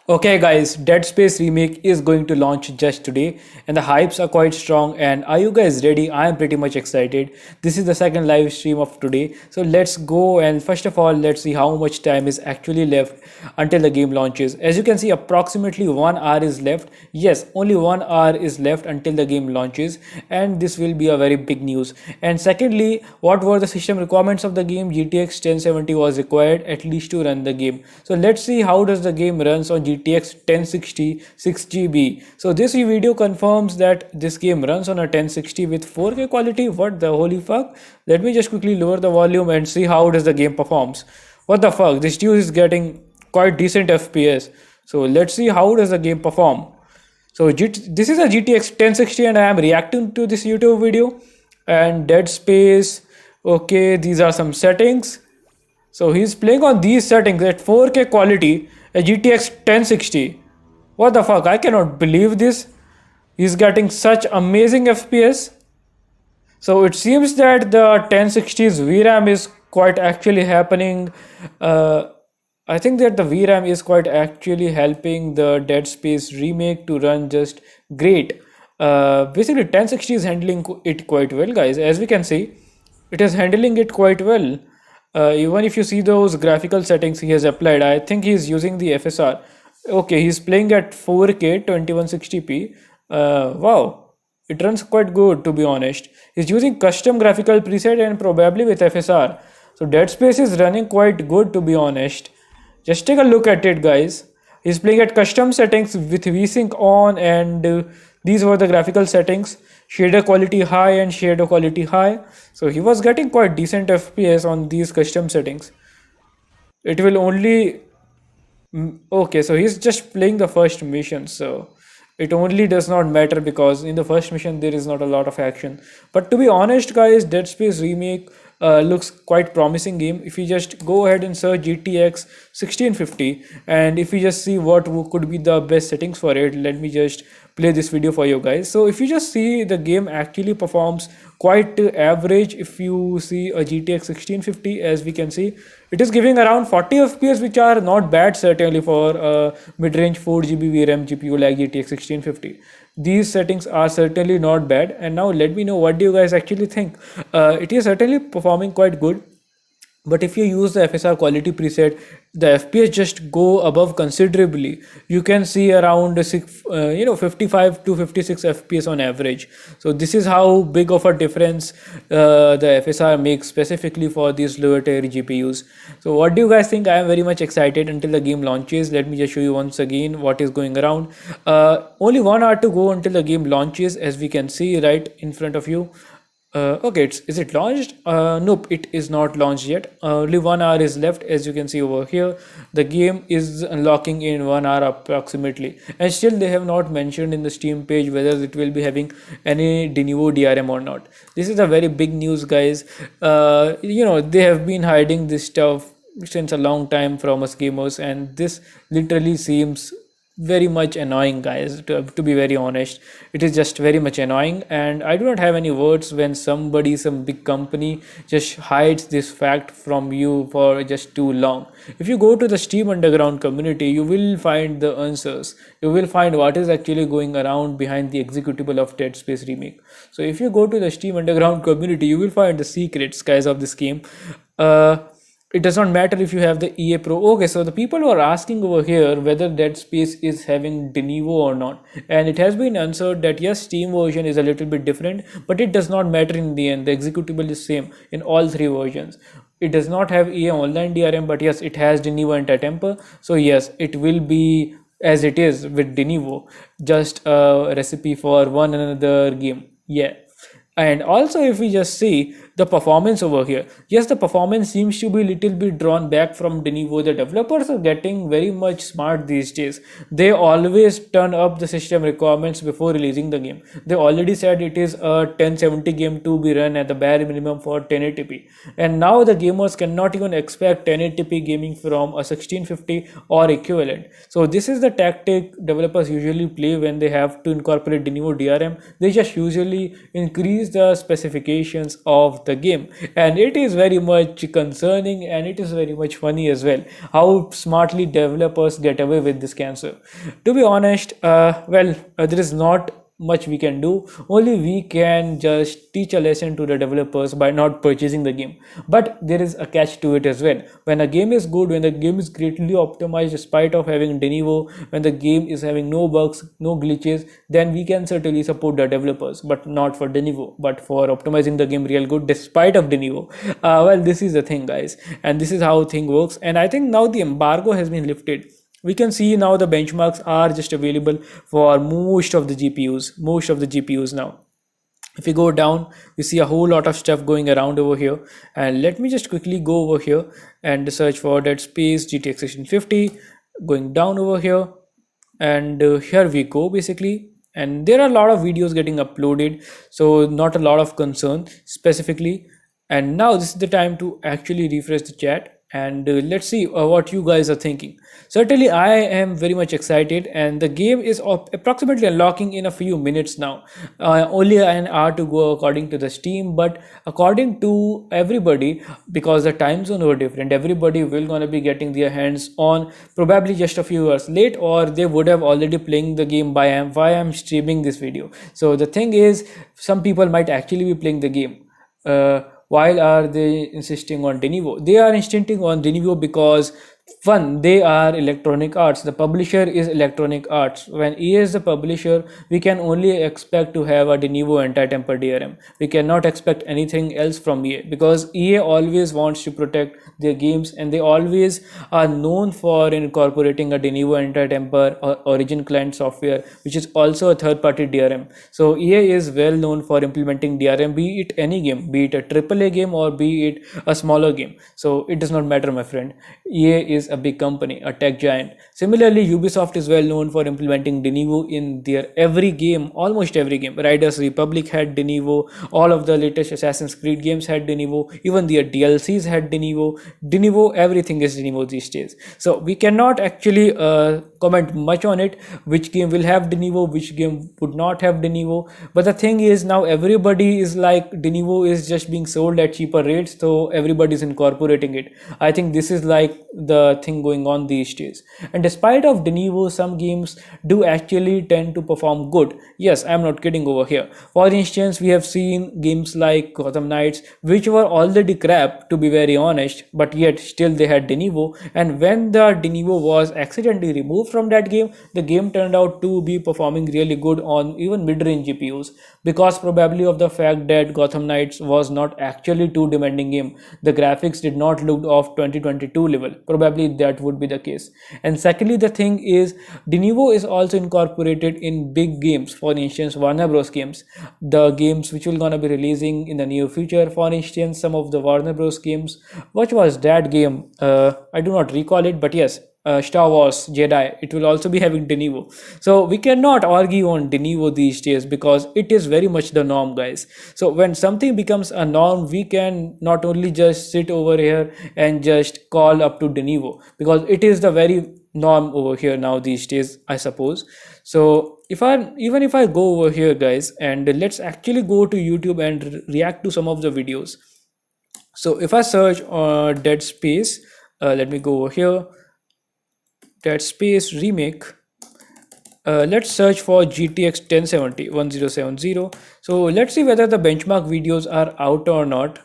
Okay guys, Dead Space remake is going to launch just today and the hypes are quite strong, and are you guys ready? I am pretty much excited. This is the second live stream of today. So let's go, and first of all let's see how much time is actually left until the game launches. As you can see, approximately 1 hour is left. Yes, only 1 hour is left until the game launches, and this will be a very big news. And secondly, what were the system requirements of the game? GTX 1070 was required at least to run the game. So let's see how does the game runs on GTX 1060 6GB. So this video confirms that this game runs on a 1060 with 4K quality. What the holy fuck? Let me just quickly lower the volume and see how does the game performs. What the fuck? This dude is getting quite decent FPS. So let's see how does the game perform. So this is a GTX 1060 and I am reacting to this YouTube video. And Dead Space. Okay, these are some settings. So he's playing on these settings at 4K quality, a GTX 1060. What the fuck? I cannot believe this. He's getting such amazing FPS. So it seems that the 1060's VRAM is quite actually happening. I think that the VRAM is quite actually helping the Dead Space remake to run just great. Basically 1060 is handling it quite well, guys. As we can see, it is handling it quite well. Even if you see those graphical settings he has applied, I think he is using the FSR. Okay, he's playing at 4K 2160p. Wow, it runs quite good, to be honest. He's using custom graphical preset and probably with FSR. So Dead Space is running quite good, to be honest. Just take a look at it, guys. He's playing at custom settings with VSync on, and these were the graphical settings. Shader quality high and shadow quality high. So he was getting quite decent FPS on these custom settings. It will only... Okay, so he's just playing the first mission, so it only does not matter because in the first mission there is not a lot of action. But to be honest, guys, Dead Space remake looks quite promising game. If you just go ahead and search GTX 1650, and if you just see what could be the best settings for it, let me just play this video for you guys. So if you just see, the game actually performs quite average. If you see a GTX 1650, as we can see, it is giving around 40 FPS, which are not bad certainly for a mid-range 4GB VRAM GPU like GTX 1650. These settings are certainly not bad. And now let me know, what do you guys actually think? It is certainly performing quite good. But if you use the FSR quality preset, the FPS just go above considerably. You can see around 55 to 56 FPS on average. So this is how big of a difference the FSR makes specifically for these lower tier GPUs. So what do you guys think? I am very much excited until the game launches. Let me just show you once again what is going around. Only 1 hour to go until the game launches, as we can see right in front of you. Okay, is it launched? Nope, it is not launched yet. Only 1 hour is left, as you can see over here. The game is unlocking in 1 hour approximately, and still they have not mentioned in the Steam page whether it will be having any de novo DRM or not. This is a very big news, guys. They have been hiding this stuff since a long time from us gamers, and this literally seems very much annoying, guys. To be very honest, it is just very much annoying, and I do not have any words when some big company just hides this fact from you for just too long. If you go to the Steam underground community, you will find the answers. You will find what is actually going around behind the executable of Dead Space remake. So if you go to the Steam underground community, you will find the secrets, guys, of this game. It does not matter if you have the EA Pro. Okay, so the people who are asking over here whether Dead Space is having de novo or not, and it has been answered that yes, Steam version is a little bit different, but it does not matter in the end. The executable is same in all three versions. It does not have EA Online DRM, but yes, it has de novo anti-temper. So yes, it will be as it is with de novo, just a recipe for one another game. Yeah. And also, if we just see the performance over here, yes, the performance seems to be little bit drawn back from de novo. The developers are getting very much smart these days. They always turn up the system requirements before releasing the game. They already said it is a 1070 game to be run at the bare minimum for 1080p, and now the gamers cannot even expect 1080p gaming from a 1650 or equivalent. So this is the tactic developers usually play when they have to incorporate de novo DRM. They just usually increase the specifications of the game, and it is very much concerning and it is very much funny as well how smartly developers get away with this cancer. To be honest, there is not much we can do. Only we can just teach a lesson to the developers by not purchasing the game. But there is a catch to it as well. When a game is good, when the game is greatly optimized despite of having Denuvo, when the game is having no bugs, no glitches, then we can certainly support the developers, but not for Denuvo, but for optimizing the game real good despite of Denuvo. This is the thing, guys, and this is how thing works. And I think now the embargo has been lifted. We can see now the benchmarks are just available for most of the GPUs now. If we go down, we see a whole lot of stuff going around over here, and let me just quickly go over here and search for Dead Space GTX 1650. Going down over here, and here we go basically, and there are a lot of videos getting uploaded, so not a lot of concern specifically. And now this is the time to actually refresh the chat, and let's see what you guys are thinking. Certainly I am very much excited, and the game is approximately unlocking in a few minutes now. Only an hour to go according to the Steam, but according to everybody, because the time zone were different, everybody will gonna be getting their hands on probably just a few hours late, or they would have already playing the game by why I'm streaming this video. So the thing is, some people might actually be playing the game. While are they insisting on Denuvo? They are insisting on Denuvo because one, they are Electronic Arts. The publisher is Electronic Arts. When EA is the publisher, we can only expect to have a Denuvo anti-temper DRM. We cannot expect anything else from EA, because EA always wants to protect their games, and they always are known for incorporating a Denuvo anti-temper or origin client software, which is also a third-party DRM. So EA is well known for implementing DRM, be it any game, be it a AAA game or be it a smaller game. So it does not matter, my friend. EA is a big company, a tech giant. Similarly, Ubisoft is well known for implementing Denuvo in their every game, almost every game. Riders Republic had Denuvo, all of the latest Assassin's Creed games had Denuvo, even their DLCs had Denuvo. Denuvo, everything is Denuvo these days. So we cannot actually comment much on it, which game will have Denuvo, which game would not have Denuvo. But the thing is, now everybody is like, Denuvo is just being sold at cheaper rates, so everybody is incorporating it. I think this is like the thing going on these days. And despite of Denuvo, some games do actually tend to perform good. Yes, I'm not kidding over here. For instance, we have seen games like Gotham Knights, which were already crap, to be very honest, but yet still they had Denuvo. And when the Denuvo was accidentally removed from that game, the game turned out to be performing really good on even mid-range GPUs, because probably of the fact that Gotham Knights was not actually too demanding game. The graphics did not look of 2022 level. Probably that would be the case. And secondly, the thing is, Denuvo is also incorporated in big games. For instance, Warner Bros games, the games which will gonna be releasing in the near future. For instance, some of the Warner Bros games. What was that game? I do not recall it, but yes, Star Wars Jedi, it will also be having Denuvo. So we cannot argue on Denuvo these days, because it is very much the norm, guys. So when something becomes a norm, we can not only just sit over here and just call up to Denuvo, because it is the very norm over here now these days, I suppose. So if I go over here, guys, and let's actually go to YouTube and react to some of the videos. So if I search Dead Space, let me go over here, Dead Space remake. Let's search for GTX 1070. So let's see whether the benchmark videos are out or not.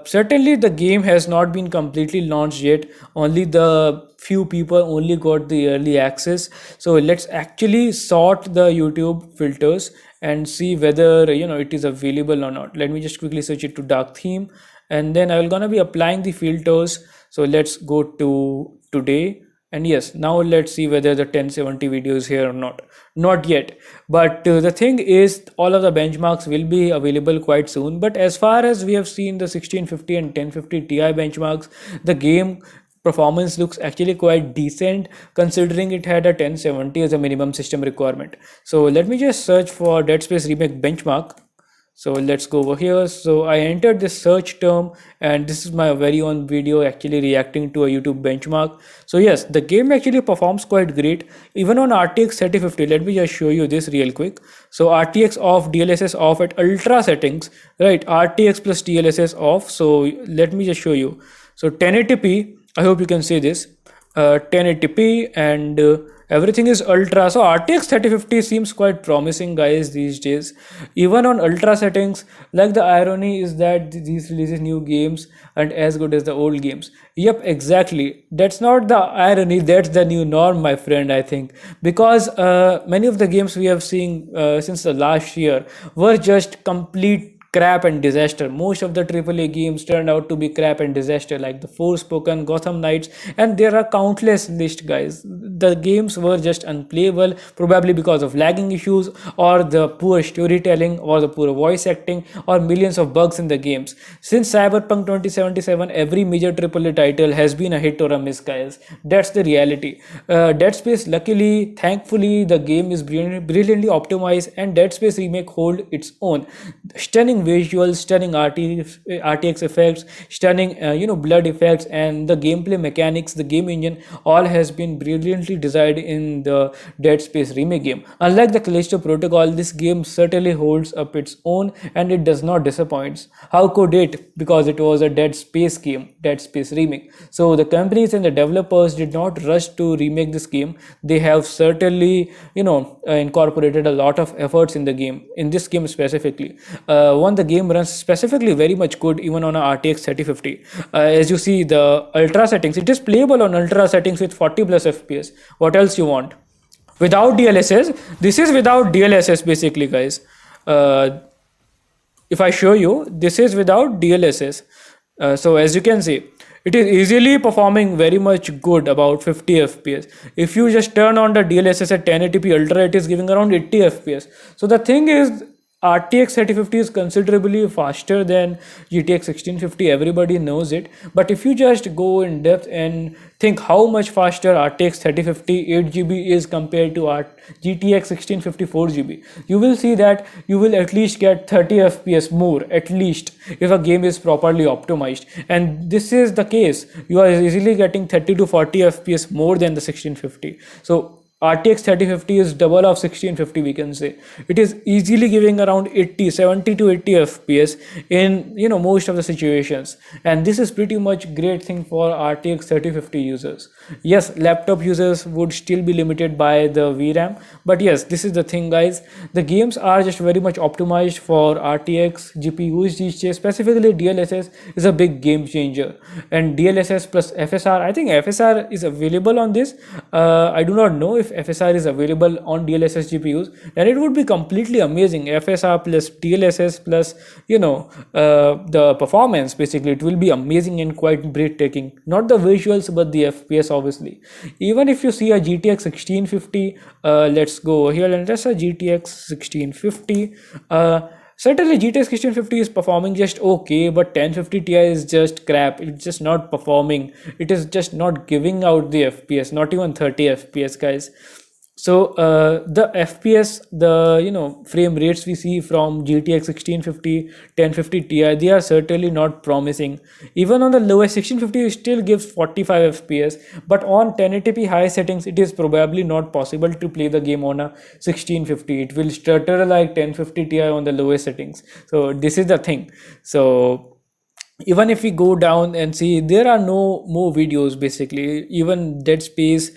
Certainly the game has not been completely launched yet. Only the few people only got the early access. So let's actually sort the YouTube filters and see whether it is available or not. Let me just quickly search it to dark theme, and then I will gonna be applying the filters. So let's go to today. And yes, now let's see whether the 1070 video is here or not. Not yet, but the thing is, all of the benchmarks will be available quite soon. But as far as we have seen the 1650 and 1050 Ti benchmarks, the game performance looks actually quite decent, considering it had a 1070 as a minimum system requirement. So let me just search for Dead Space remake benchmark. So let's go over here. So I entered this search term, and this is my very own video actually reacting to a YouTube benchmark. So yes, the game actually performs quite great even on RTX 3050. Let me just show you this real quick. So RTX off, DLSS off at ultra settings, right? RTX plus DLSS off. So let me just show you. So 1080p, I hope you can see this. 1080p, and everything is ultra. So RTX 3050 seems quite promising, guys, these days, even on ultra settings. Like, the irony is that these releases new games and as good as the old games. Yep, exactly, that's not the irony, that's the new norm, my friend, I think. Because many of the games we have seen since the last year were just complete crap and disaster. Most of the AAA games turned out to be crap and disaster, like the Forspoken, Gotham Knights, and there are countless list, guys. The games were just unplayable, probably because of lagging issues, or the poor storytelling, or the poor voice acting, or millions of bugs in the games. Since Cyberpunk 2077, every major AAA title has been a hit or a miss, guys. That's the reality. Dead Space, luckily, thankfully, the game is brilliantly optimized, and Dead Space Remake hold its own. Stunning visuals, stunning RTX effects, stunning blood effects, and the gameplay mechanics, the game engine, all has been brilliantly designed in the Dead Space remake game. Unlike the Callisto Protocol, this game certainly holds up its own, and it does not disappoint. How could it? Because it was a Dead Space game, Dead Space remake. So the companies and the developers did not rush to remake this game. They have certainly incorporated a lot of efforts in the game, in this game specifically. One, the game runs specifically very much good even on a RTX 3050. As you see, the ultra settings, it is playable on ultra settings with 40 plus FPS. What else you want? Without DLSS, this is without DLSS basically, guys. uh, if I show you, this is without DLSS. So as you can see, it is easily performing very much good, about 50 FPS. If you just turn on the DLSS at 1080p ultra, it is giving around 80 FPS. So the thing is, RTX 3050 is considerably faster than GTX 1650. Everybody knows it. But if you just go in depth and think how much faster RTX 3050 8GB is compared to GTX 1650 4GB, you will see that you will at least get 30 FPS more, at least, if a game is properly optimized. And this is the case. You are easily getting 30 to 40 FPS more than the 1650. So RTX 3050 is double of 1650, we can say. It is easily giving around 80, 70 to 80 FPS in most of the situations. And this is pretty much great thing for RTX 3050 users. Yes, laptop users would still be limited by the VRAM, but yes, this is the thing, guys. The games are just very much optimized for RTX GPUs these days. Specifically, DLSS is a big game changer. And DLSS plus FSR, I think FSR is available on this. I do not know if FSR is available on DLSS GPUs, then it would be completely amazing. FSR plus DLSS plus the performance, basically, it will be amazing and quite breathtaking. Not the visuals, but the FPS, obviously. Even if you see a GTX 1650, let's go here and that's a GTX 1650. Certainly GTX 1650 is performing just okay, but 1050 Ti is just crap. It's just not performing. It is just not giving out the FPS, not even 30 FPS, guys. So the FPS, the frame rates we see from GTX 1650, 1050 Ti, they are certainly not promising. Even on the lowest 1650, it still gives 45 FPS, but on 1080p high settings, it is probably not possible to play the game on a 1650. It will stutter like 1050 Ti on the lowest settings. So this is the thing. So even if we go down and see, there are no more videos basically. Even Dead Space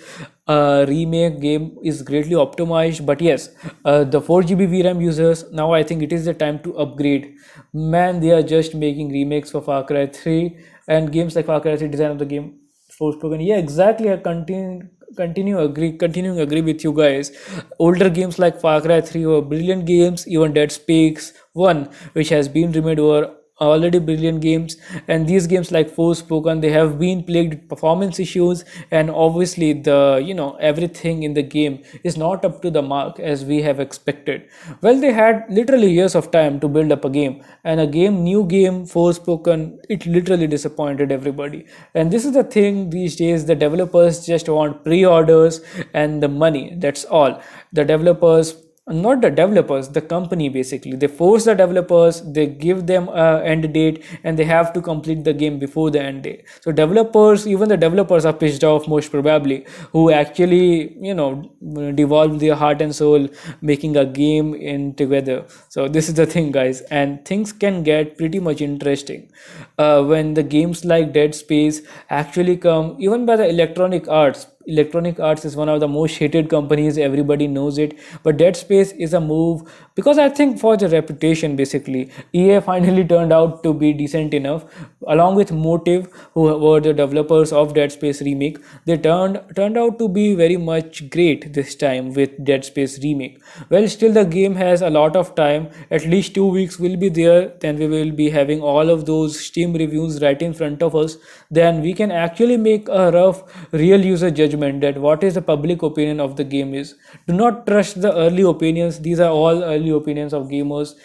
remake game is greatly optimized, but yes, the 4GB VRAM users, now I think it is the time to upgrade. Man, they are just making remakes for Far Cry 3 and games like Far Cry 3 design of the game Forspoken. Yeah, exactly. I continuing agree with you guys. Older games like Far Cry 3 were brilliant games. Even Dead Space 1, which has been remade, were already brilliant games. And these games like Forspoken, they have been plagued with performance issues, and obviously the everything in the game is not up to the mark as we have expected. Well, they had literally years of time to build up a game, and new game Forspoken, it literally disappointed everybody. And this is the thing these days, the developers just want pre-orders and the money, that's all. The developers not the developers, the company. Basically they force the developers, they give them a end date, and they have to complete the game before the end date. So developers, even the developers are pissed off most probably, who actually, devolve their heart and soul making a game in together. So this is the thing, guys, and things can get pretty much interesting when the games like Dead Space actually come even by the Electronic Arts. Electronic Arts is one of the most hated companies, everybody knows it, but Dead Space is a move because I think for the reputation. Basically EA finally turned out to be decent enough, along with Motive, who were the developers of Dead Space remake. They turned out to be very much great this time with Dead Space remake. Well, still the game has a lot of time, at least 2 weeks will be there, then we will be having all of those Steam reviews right in front of us. Then we can actually make a rough real user judgment that what is the public opinion of the game is. Do not trust the early opinions, these are all early opinions of gamers.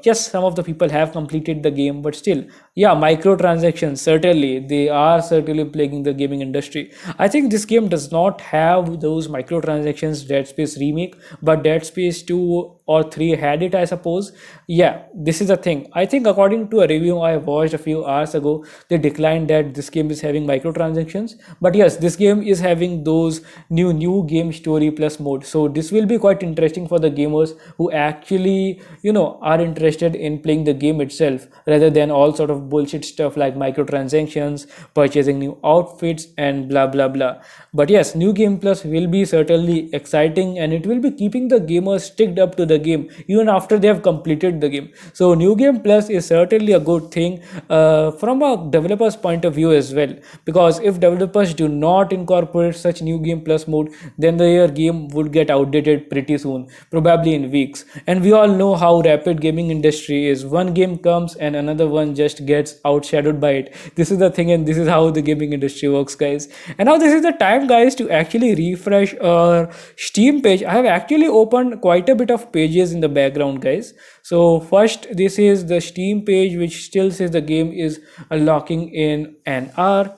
Yes, some of the people have completed the game, but still, yeah, microtransactions, certainly they are certainly plaguing the gaming industry. I think this game does not have those microtransactions Dead Space remake, but Dead Space 2 or 3 had it, I suppose. Yeah, this is the thing. I think according to a review I watched a few hours ago, they declined that this game is having microtransactions. But yes, this game is having those new game story plus mode. So this will be quite interesting for the gamers who actually, are interested in playing the game itself rather than all sort of bullshit stuff like microtransactions, purchasing new outfits, and blah blah blah. But yes, new game plus will be certainly exciting, and it will be keeping the gamers sticked up to the game even after they have completed the game. So new game plus is certainly a good thing from a developer's point of view as well, because if developers do not incorporate such new game plus mode, then their game would get outdated pretty soon, probably in weeks. And we all know how rapid gaming industry is. One game comes and another one just gets outshadowed by it. This is the thing, and this is how the gaming industry works, guys. And now this is the time, guys, to actually refresh our Steam page. I have actually opened quite a bit of pages in the background, guys. So first, this is the Steam page, which still says the game is unlocking in an hour.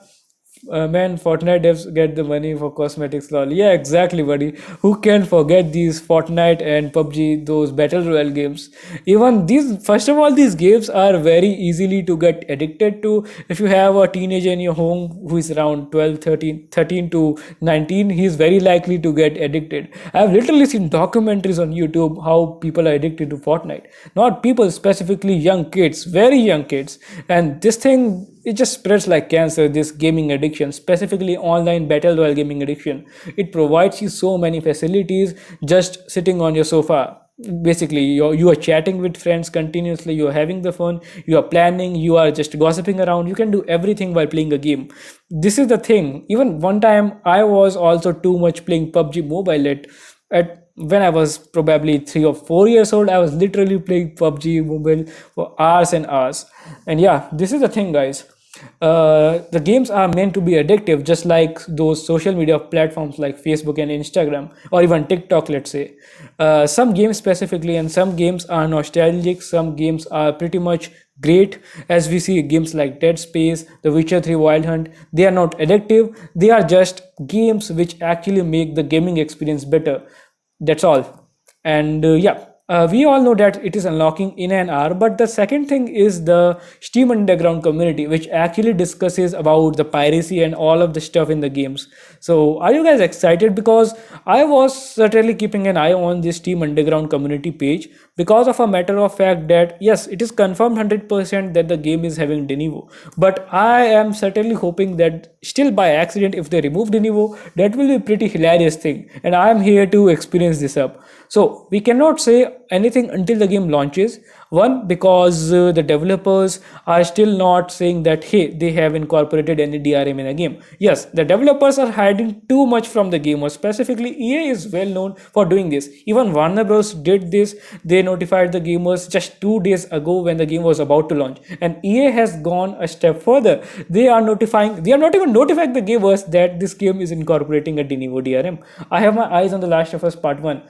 Man, Fortnite devs get the money for cosmetics, lol. Yeah, exactly, buddy. Who can forget these Fortnite and PUBG, those battle royale games? Even these, first of all, these games are very easily to get addicted to. If you have a teenager in your home who is around 12, 13, 13 to 19, he is very likely to get addicted. I've literally seen documentaries on YouTube how people are addicted to Fortnite. Not people, specifically young kids, very young kids. And this thing, it just spreads like cancer, this gaming addiction, specifically online battle royale gaming addiction. It provides you so many facilities just sitting on your sofa. Basically, you are chatting with friends continuously, you are having the fun, you are planning, you are just gossiping around, you can do everything while playing a game. This is the thing. Even one time I was also too much playing PUBG mobile at when I was probably 3 or 4 years old. I was literally playing PUBG Mobile for hours and hours. And yeah, this is the thing, guys. The games are meant to be addictive, just like those social media platforms like Facebook and Instagram, or even TikTok, let's say. Some games specifically, and some games are nostalgic, some games are pretty much great. As we see games like Dead Space, The Witcher 3 Wild Hunt, they are not addictive, they are just games which actually make the gaming experience better. That's all. And yeah, we all know that it is unlocking in an hour. But the second thing is the Steam Underground community, which actually discusses about the piracy and all of the stuff in the games. So are you guys excited? Because I was certainly keeping an eye on this Steam Underground community page, because of a matter of fact that yes, it is confirmed 100% that the game is having Denivo. But I am certainly hoping that still by accident, if they remove Denivo, that will be a pretty hilarious thing, and I am here to experience this up. So we cannot say anything until the game launches. One, because the developers are still not saying that hey, they have incorporated any DRM in a game. Yes, the developers are hiding too much from the game, or specifically EA is well known for doing this. Even Warner Bros did this. They notified the gamers just 2 days ago when the game was about to launch, and EA has gone a step further. They are not even notifying the gamers that this game is incorporating a Denivo DRM. I have my eyes on The Last of Us Part 1.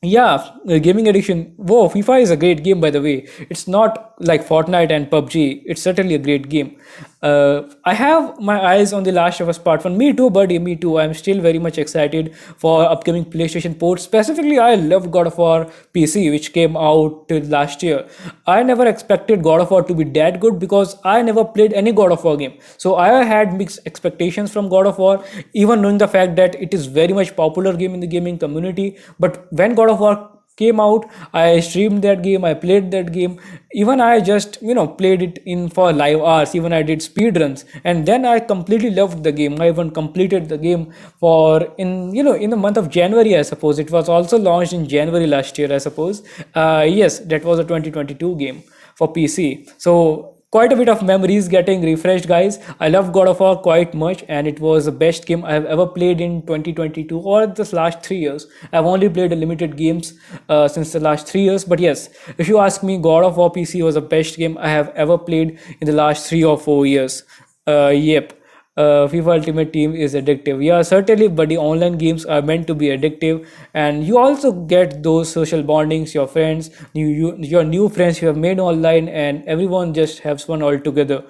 Yeah, gaming addiction. Whoa, FIFA is a great game, by the way. It's not like Fortnite and PUBG. It's certainly a great game. I have my eyes on the Last of Us Part 1. Me too, buddy. Me too. I'm still very much excited for upcoming PlayStation ports. Specifically, I love God of War PC, which came out last year. I never expected God of War to be that good because I never played any God of War game. So I had mixed expectations from God of War, even knowing the fact that it is very much popular game in the gaming community. But when God of War came out, I streamed that game, I played that game. Even I just played it in for live hours. Even I did speed runs, and then I completely loved the game. I even completed the game for in the month of January, I suppose. It was also launched in January last year, I suppose. Yes, that was a 2022 game for PC. So quite a bit of memories getting refreshed, guys. I love God of War quite much, and it was the best game I have ever played in 2022 or this last 3 years. I've only played a limited games since the last 3 years, but yes, if you ask me, God of War PC was the best game I have ever played in the last 3 or 4 years. Yep. FIFA Ultimate Team is addictive. Yeah, certainly, but the online games are meant to be addictive, and you also get those social bondings, your friends, your new friends you have made online, and everyone just has fun all together.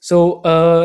So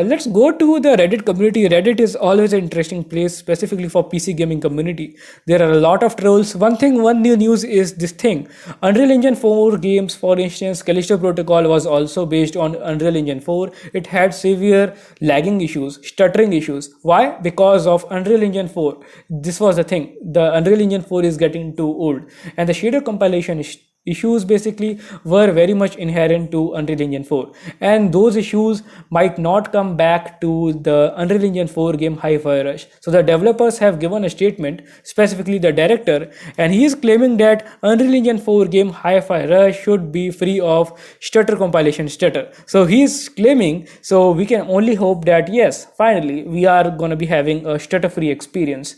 let's go to the Reddit community. Reddit is always an interesting place, specifically for PC gaming community. There are a lot of trolls. One new news is this thing. Unreal Engine 4 games, for instance, Callisto Protocol was also based on Unreal Engine 4. It had severe lagging issues, stuttering issues. Why? Because of Unreal Engine 4. This was the thing. The Unreal Engine 4 is getting too old, and the shader compilation is issues basically were very much inherent to Unreal Engine 4, and those issues might not come back to the Unreal Engine 4 game Hi-Fi Rush. So the developers have given a statement, specifically the director, and he is claiming that Unreal Engine 4 game Hi-Fi Rush should be free of stutter compilation stutter. So he is claiming, so we can only hope that yes, finally we are going to be having a stutter free experience.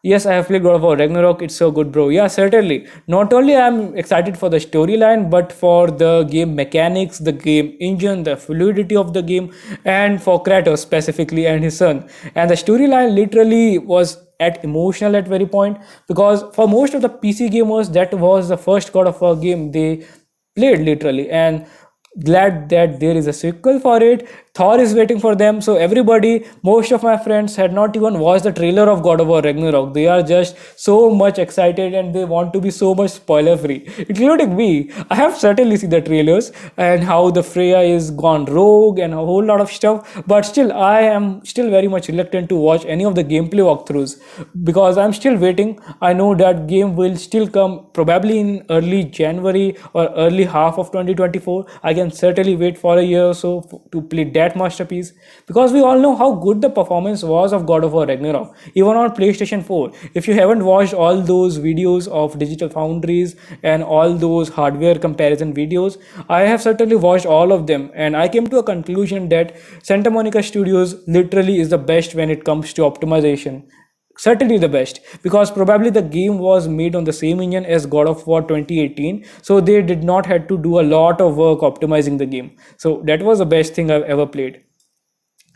Yes, I have played God of War Ragnarok. It's so good, bro. Yeah, certainly. Not only I'm excited for the storyline, but for the game mechanics, the game engine, the fluidity of the game, and for Kratos specifically and his son. And the storyline literally was at emotional at very point, because for most of the PC gamers, that was the first God of War game they played literally, and glad that there is a sequel for it. Thor is waiting for them. So everybody, most of my friends had not even watched the trailer of God of War Ragnarok. They are just so much excited and they want to be so much spoiler free, including me. I have certainly seen the trailers and how the Freya is gone rogue and a whole lot of stuff, but still I am still very much reluctant to watch any of the gameplay walkthroughs because I'm still waiting. I know that game will still come probably in early January or early half of 2024. I can certainly wait for a year or so to play that masterpiece, because we all know how good the performance was of God of War Ragnarok, even on PlayStation 4. If you haven't watched all those videos of Digital Foundries and all those hardware comparison videos, I have certainly watched all of them, and I came to a conclusion that Santa Monica Studios literally is the best when it comes to optimization. Certainly the best, because probably the game was made on the same engine as God of War 2018, so they did not had to do a lot of work optimizing the game. So that was the best thing I've ever played.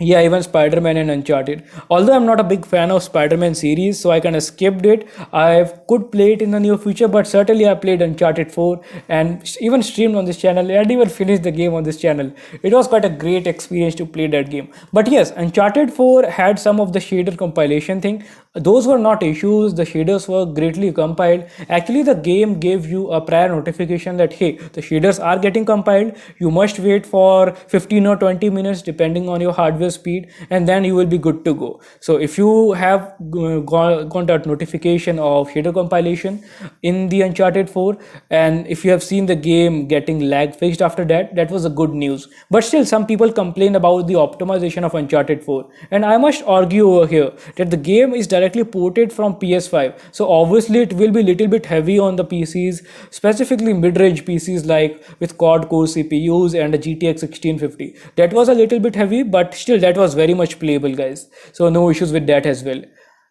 Yeah, even Spider-Man and Uncharted. Although I'm not a big fan of Spider-Man series, so I kind of skipped it. I could play it in the near future, but certainly I played Uncharted 4 and even streamed on this channel and even finished the game on this channel. It was quite a great experience to play that game. But yes, Uncharted 4 had some of the shader compilation thing. Those were not issues. The shaders were greatly compiled. Actually, the game gave you a prior notification that hey, the shaders are getting compiled. You must wait for 15 or 20 minutes depending on your hardware speed, and then you will be good to go. So if you have got that notification of shader compilation in the Uncharted 4, and if you have seen the game getting lag fixed after that, that was a good news. But still, some people complain about the optimization of Uncharted 4, and I must argue over here that the game is directly ported from PS5, so obviously it will be little bit heavy on the PCs, specifically mid-range PCs like with quad core CPUs and a GTX 1650. That was a little bit heavy, but still that was very much playable, guys. So no issues with that as well.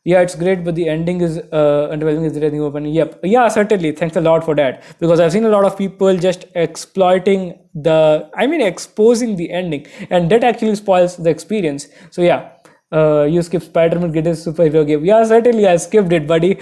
Yeah, it's great, but the ending is underwhelming. Is there anything open? Yep. Yeah, certainly. Thanks a lot for that, because I've seen a lot of people just exploiting exposing the ending, and that actually spoils the experience. So yeah, you skip Spider-Man greatest superhero game. Yeah, certainly I skipped it, buddy.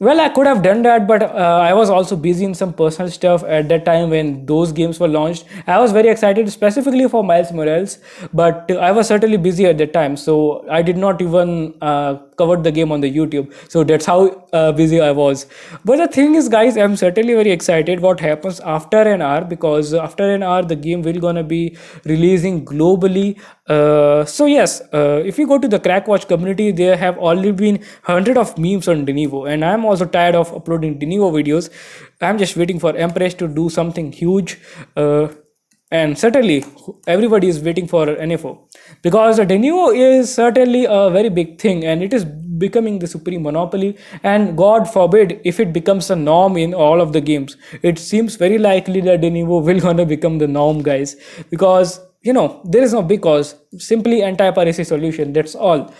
Well, I could have done that, but I was also busy in some personal stuff at that time when those games were launched. I was very excited specifically for Miles Morales, but I was certainly busy at that time, so I did not even cover the game on the YouTube. So that's how busy I was. But the thing is, guys, I'm certainly very excited what happens after an hour, because after an hour the game will gonna be releasing globally. So yes, if you go to the Crackwatch community, there have already been hundred of memes on Denuvo, and I'm also tired of uploading Denuvo videos. I'm just waiting for Empress to do something huge. And certainly everybody is waiting for NFO, because the Denuvo is certainly a very big thing, and it is becoming the supreme monopoly. And God forbid if it becomes a norm in all of the games. It seems very likely that Denuvo will gonna become the norm, guys, because there is no because, simply anti-piracy solution, that's all.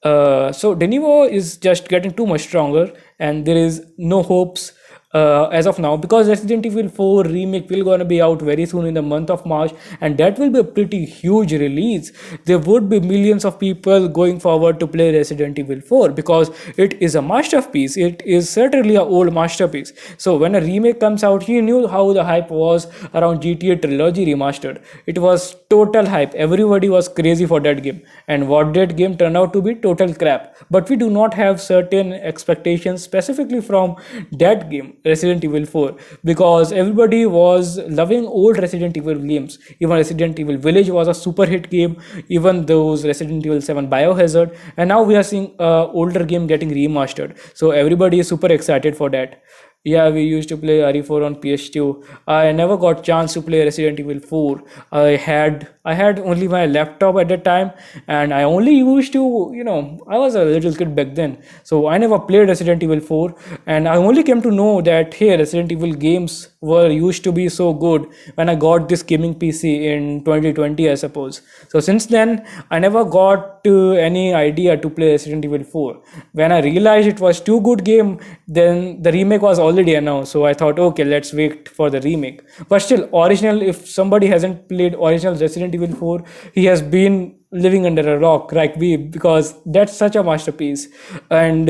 So Denuvo is just getting too much stronger, and there is no hopes as of now, because Resident Evil 4 remake will gonna be out very soon in the month of March, and that will be a pretty huge release. There would be millions of people going forward to play Resident Evil 4, because it is a masterpiece. It is certainly a old masterpiece. So when a remake comes out, you knew how the hype was around GTA Trilogy Remastered. It was total hype. Everybody was crazy for that game, and what that game turned out to be, total crap. But we do not have certain expectations specifically from that game, Resident Evil 4, because everybody was loving old Resident Evil games. Even Resident Evil Village was a super hit game, even those Resident Evil 7 Biohazard, and now we are seeing older game getting remastered. So everybody is super excited for that. Yeah, we used to play RE4 on PS2. I never got chance to play Resident Evil 4. I had only my laptop at that time, and I only used to, I was a little kid back then, so I never played Resident Evil 4, and I only came to know that hey, Resident Evil games were used to be so good when I got this gaming PC in 2020, I suppose. So since then, I never got any idea to play Resident Evil 4. When I realized it was too good game, then the remake was already announced. So I thought, okay, let's wait for the remake. But still, original. If somebody hasn't played original Resident Evil 4, he has been living under a rock like me, because that's such a masterpiece. And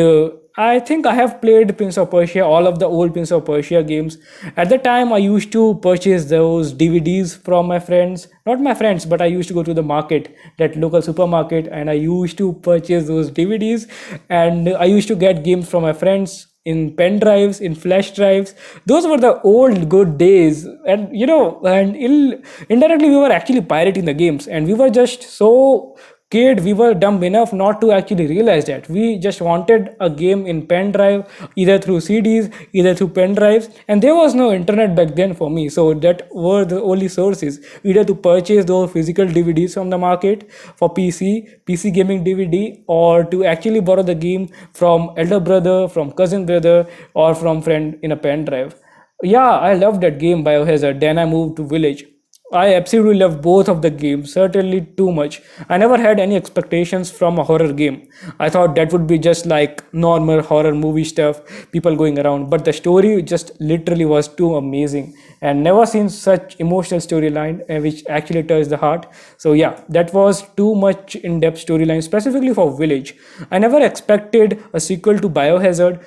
I think I have played Prince of Persia, all of the old Prince of Persia games. At the time, I used to purchase those DVDs from my friends. Not my friends, but I used to go to the market, that local supermarket, and I used to purchase those DVDs. And I used to get games from my friends in pen drives, in flash drives. Those were the old good days. And indirectly we were actually pirating the games, and we were just so kid, we were dumb enough not to actually realize that we just wanted a game in pen drive, either through CDs, either through pen drives. And there was no internet back then for me, so that were the only sources, either to purchase those physical DVDs from the market for PC gaming DVD, or to actually borrow the game from elder brother, from cousin brother, or from friend in a pen drive. Yeah, I loved that game Biohazard. Then I moved to Village. I absolutely love both of the games, certainly too much. I never had any expectations from a horror game. I thought that would be just like normal horror movie stuff, people going around. But the story just literally was too amazing, and never seen such emotional storyline which actually touched the heart. So yeah, that was too much in-depth storyline specifically for Village. I never expected a sequel to Biohazard.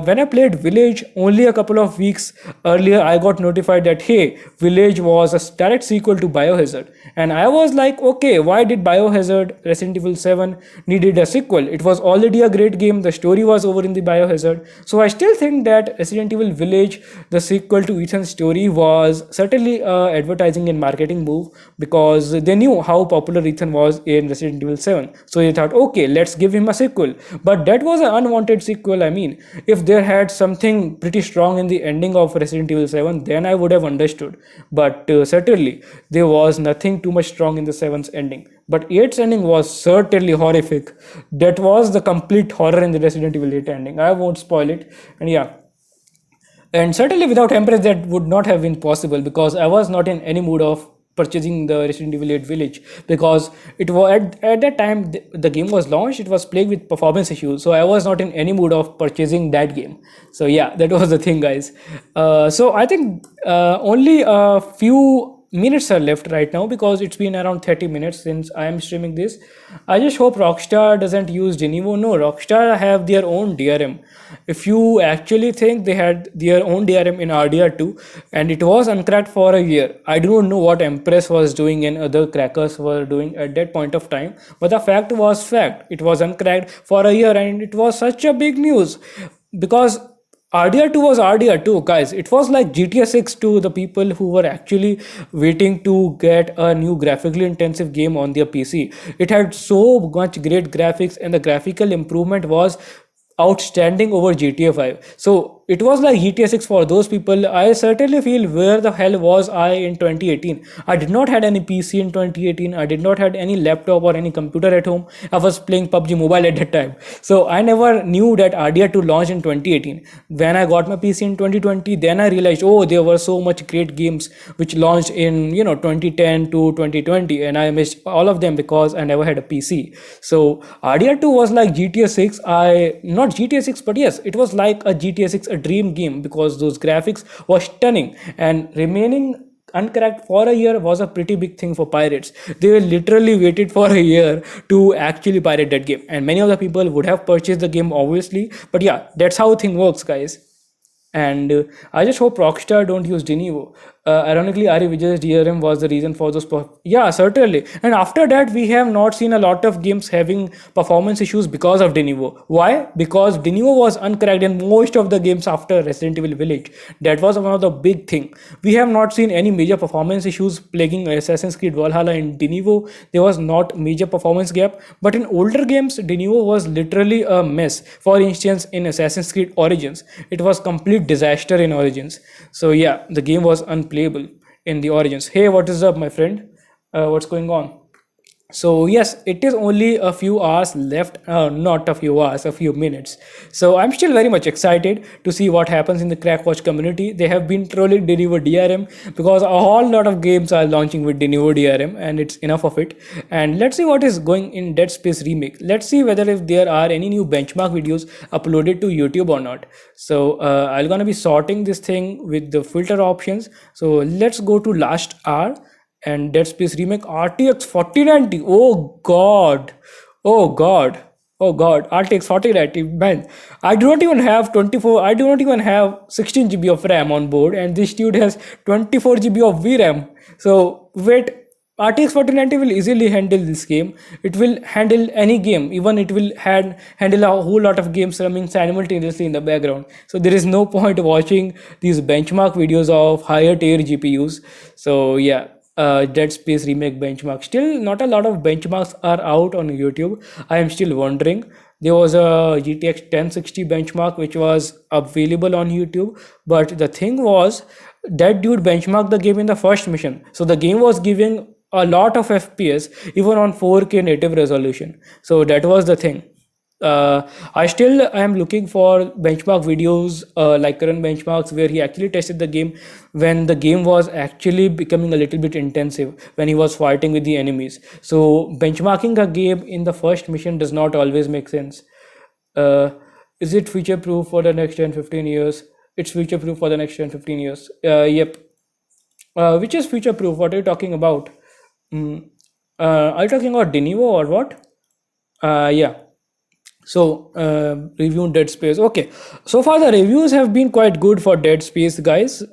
When I played Village only a couple of weeks earlier, I got notified that hey, Village was a direct sequel to Biohazard, and I was like, okay, why did Biohazard Resident Evil 7 needed a sequel? It was already a great game. The story was over in the Biohazard. So I still think that Resident Evil Village, the sequel to Ethan's story, was certainly a advertising and marketing move, because they knew how popular Ethan was in Resident Evil 7. So they thought, okay, let's give him a sequel. But that was an unwanted sequel. I mean, if there had something pretty strong in the ending of Resident Evil 7, then I would have understood. But certainly, there was nothing too much strong in the 7's ending. But 8's ending was certainly horrific. That was the complete horror in the Resident Evil 8 ending. I won't spoil it. And yeah, and certainly without Empress, that would not have been possible, because I was not in any mood of purchasing the Resident Evil 8 Village, because it was at that time the game was launched, it was plagued with performance issues, so I was not in any mood of purchasing that game. So yeah, that was the thing, guys. So I think only a few minutes are left right now because it's been around 30 minutes since I am streaming this. I just hope Rockstar doesn't use Denuvo. No, Rockstar have their own DRM. If you actually think they had their own DRM in RDR2 and it was uncracked for a year, I do not know what Empress was doing and other crackers were doing at that point of time. But the fact was fact. It was uncracked for a year and it was such a big news because RDR2 was RDR2, guys. It was like GTA 6 to the people who were actually waiting to get a new graphically intensive game on their PC. It had so much great graphics, and the graphical improvement was outstanding over GTA 5. So it was like GTA 6 for those people. I certainly feel where the hell was I in 2018? I did not had any PC in 2018. I did not had any laptop or any computer at home. I was playing PUBG Mobile at that time. So I never knew that RDR2 launched in 2018. When I got my PC in 2020, then I realized, oh, there were so much great games which launched in 2010 to 2020, and I missed all of them because I never had a PC. So RDR2 was like GTA 6. I not GTA 6, but yes, it was like a GTA 6, a dream game, because those graphics were stunning, and remaining uncracked for a year was a pretty big thing for pirates. They were literally waited for a year to actually pirate that game, and many of the people would have purchased the game obviously. But yeah, that's how thing works, guys. And I just hope Rockstar don't use Denuvo. Ironically, Ari Vijay's DRM was the reason for those. Yeah, certainly. And after that, we have not seen a lot of games having performance issues because of Denuvo. Why? Because Denuvo was uncracked in most of the games after Resident Evil Village. That was one of the big thing. We have not seen any major performance issues plaguing Assassin's Creed Valhalla. In Denuvo, there was not major performance gap. But in older games, Denuvo was literally a mess. For instance, in Assassin's Creed Origins, it was complete disaster in Origins. So yeah, the game was unplayable in the Origins. Hey, what is up, my friend? What's going on? So yes, it is only a few hours left, not a few hours, a few minutes. So I'm still very much excited to see what happens in the Crackwatch community. They have been trolling Denuvo DRM because a whole lot of games are launching with Denuvo DRM, and it's enough of it. And let's see what is going in Dead Space remake. Let's see whether if there are any new benchmark videos uploaded to YouTube or not. So I'm gonna be sorting this thing with the filter options. So let's go to last hour and Dead Space remake RTX 4090. Oh god, oh god, oh god, RTX 4090. Man, I do not even have 24. I do not even have 16 GB of RAM on board, and this dude has 24 GB of VRAM. So wait, RTX 4090 will easily handle this game. It will handle any game. Even it will handle a whole lot of games running simultaneously in the background. So there is no point watching these benchmark videos of higher tier GPUs. So yeah, Dead Space remake benchmark. Still, not a lot of benchmarks are out on YouTube. I am still wondering. There was a GTX 1060 benchmark which was available on YouTube, but the thing was that dude benchmarked the game in the first mission. So the game was giving a lot of FPS even on 4K native resolution. So that was the thing. I still am looking for benchmark videos, like current benchmarks where he actually tested the game when the game was actually becoming a little bit intensive, when he was fighting with the enemies. So benchmarking a game in the first mission does not always make sense. uh, is it future proof for the next 10-15 years? It's future proof for the next 10-15 years. Yep. Which is future proof? What are you talking about? mm, are you talking about Denuvo or what? Yeah. So, reviewing Dead Space. Okay, so far the reviews have been quite good for Dead Space, guys.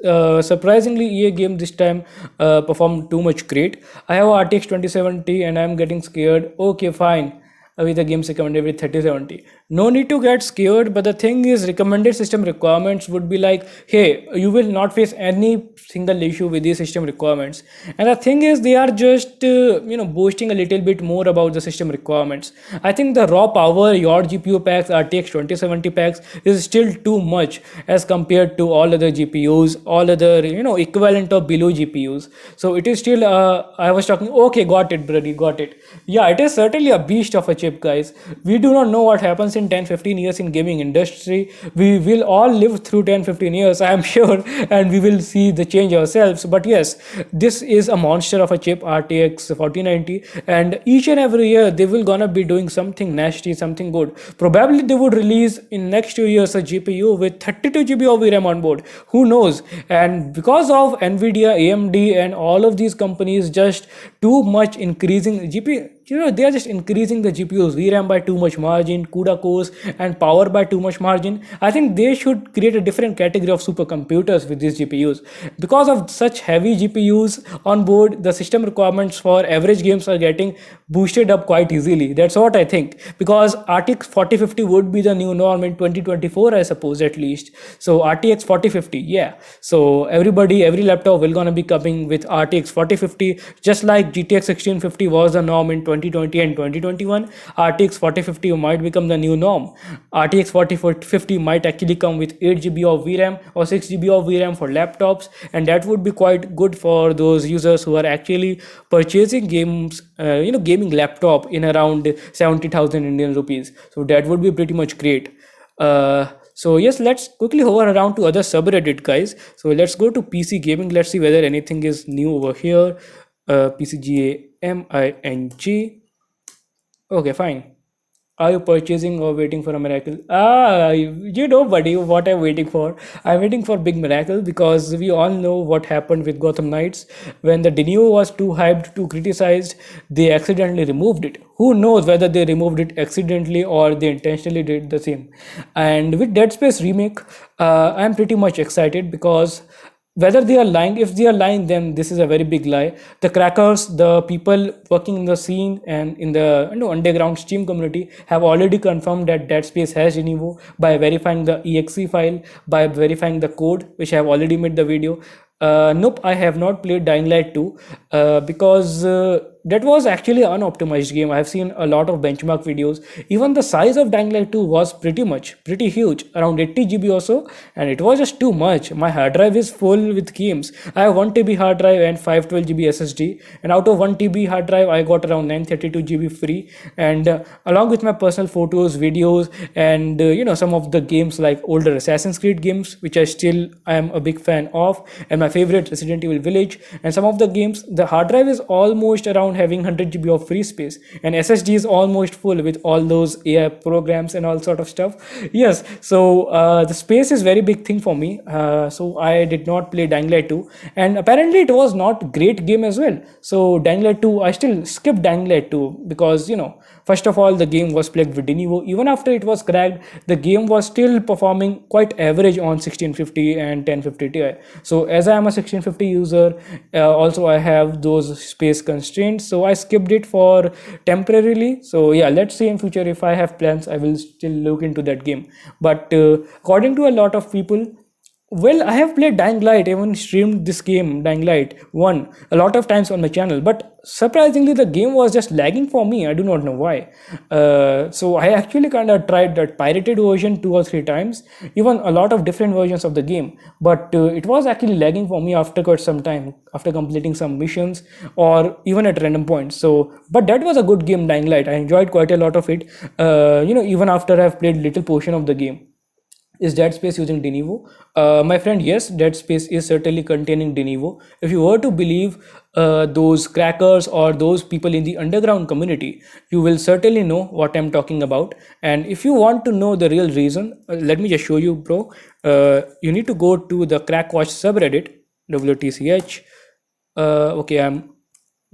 Surprisingly, EA game this time performed too much great. I have a RTX 2070 and I'm getting scared. Okay, fine. With the games recommended with 3070. No need to get scared, but the thing is, recommended system requirements would be like, hey, you will not face any single issue with these system requirements. And the thing is, they are just boasting a little bit more about the system requirements. I think the raw power your GPU packs, RTX 2070 packs, is still too much as compared to all other GPUs, all other equivalent of below GPUs. So it is still. I was talking. Okay, got it, buddy, got it. Yeah, it is certainly a beast of a chip. chip, guys. We do not know what happens in 10-15 years in gaming industry. We will all live through 10-15 years, I am sure, and we will see the change ourselves. But yes, this is a monster of a chip, RTX 4090, and each and every year they will gonna be doing something nasty, something good. Probably they would release in next 2 years a GPU with 32 GB of VRAM on board. Who knows? And because of Nvidia, AMD, and all of these companies just too much increasing GPU, they are just increasing the GPUs VRAM by too much margin, CUDA cores, and power by too much margin. I think they should create a different category of supercomputers with these GPUs. Because of such heavy GPUs on board, the system requirements for average games are getting boosted up quite easily. That's what I think, because RTX 4050 would be the new norm in 2024, I suppose, at least. So RTX 4050, yeah, so every laptop will gonna be coming with RTX 4050, just like GTX 1650 was the norm in 2020 and 2021. RTX 4050 might become the new norm. RTX 4050 might actually come with 8 GB of VRAM or 6 GB of VRAM for laptops, and that would be quite good for those users who are actually purchasing gaming laptop in around 70,000 Indian rupees. So that would be pretty much great. So yes, let's quickly hover around to other subreddit, guys. So let's go to PC gaming. Let's see whether anything is new over here. PCGAMING. Okay, fine. Are you purchasing or waiting for a miracle? Buddy, what I'm waiting for. I'm waiting for big miracle, because we all know what happened with Gotham Knights. When the Denio was too hyped, too criticized, they accidentally removed it. Who knows whether they removed it accidentally or they intentionally did the same. And with Dead Space remake, I'm pretty much excited, because whether they are lying, if they are lying, then this is a very big lie. The crackers, the people working in the scene and in the underground Steam community have already confirmed that Dead Space has Genevo by verifying the exe file, by verifying the code, which I have already made the video. Nope, I have not played Dying Light 2, because that was actually an unoptimized game. I have seen a lot of benchmark videos. Even the size of Dying Light 2 was pretty huge, around 80 GB or so, and it was just too much. My hard drive is full with games. I have 1 TB hard drive and 512 GB SSD, and out of 1 TB hard drive, I got around 932 GB free. And along with my personal photos, videos, and some of the games like older Assassin's Creed games, which I am a big fan of, and my favorite Resident Evil Village, and some of the games, the hard drive is almost around having 100 GB of free space, and SSD is almost full with all those AI programs and all sort of stuff. Yes, so the space is very big thing for me. So I did not play Dying Light 2, and apparently it was not great game as well. So Dying Light 2, I still skipped Dying Light 2, because first of all, the game was plagued with Denevo. Even after it was cracked, the game was still performing quite average on 1650 and 1050 Ti. So as I am a 1650 user, also I have those space constraints, so I skipped it for temporarily. So yeah, let's see in future, if I have plans, I will still look into that game. But according to a lot of people, well, I have played Dying Light, even streamed this game, Dying Light 1, a lot of times on my channel, but surprisingly, the game was just lagging for me. I do not know why. So I actually kind of tried that pirated version 2 or 3 times, even a lot of different versions of the game, but it was actually lagging for me after quite some time, after completing some missions or even at random points. So, but that was a good game, Dying Light. I enjoyed quite a lot of it, even after I've played little portion of the game. Is Dead Space using Denevo? My friend, yes, Dead Space is certainly containing Denevo. If you were to believe those crackers or those people in the underground community, you will certainly know what I'm talking about. And if you want to know the real reason, let me just show you, bro. You need to go to the Crackwatch subreddit, WTCH. Okay, I'm